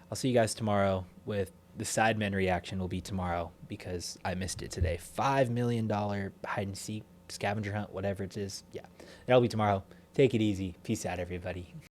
I'll see you guys tomorrow. With the Sidemen reaction will be tomorrow because I missed it today. $5 million hide and seek scavenger hunt, whatever it is. Yeah, that'll be tomorrow. Take it easy. Peace out, everybody.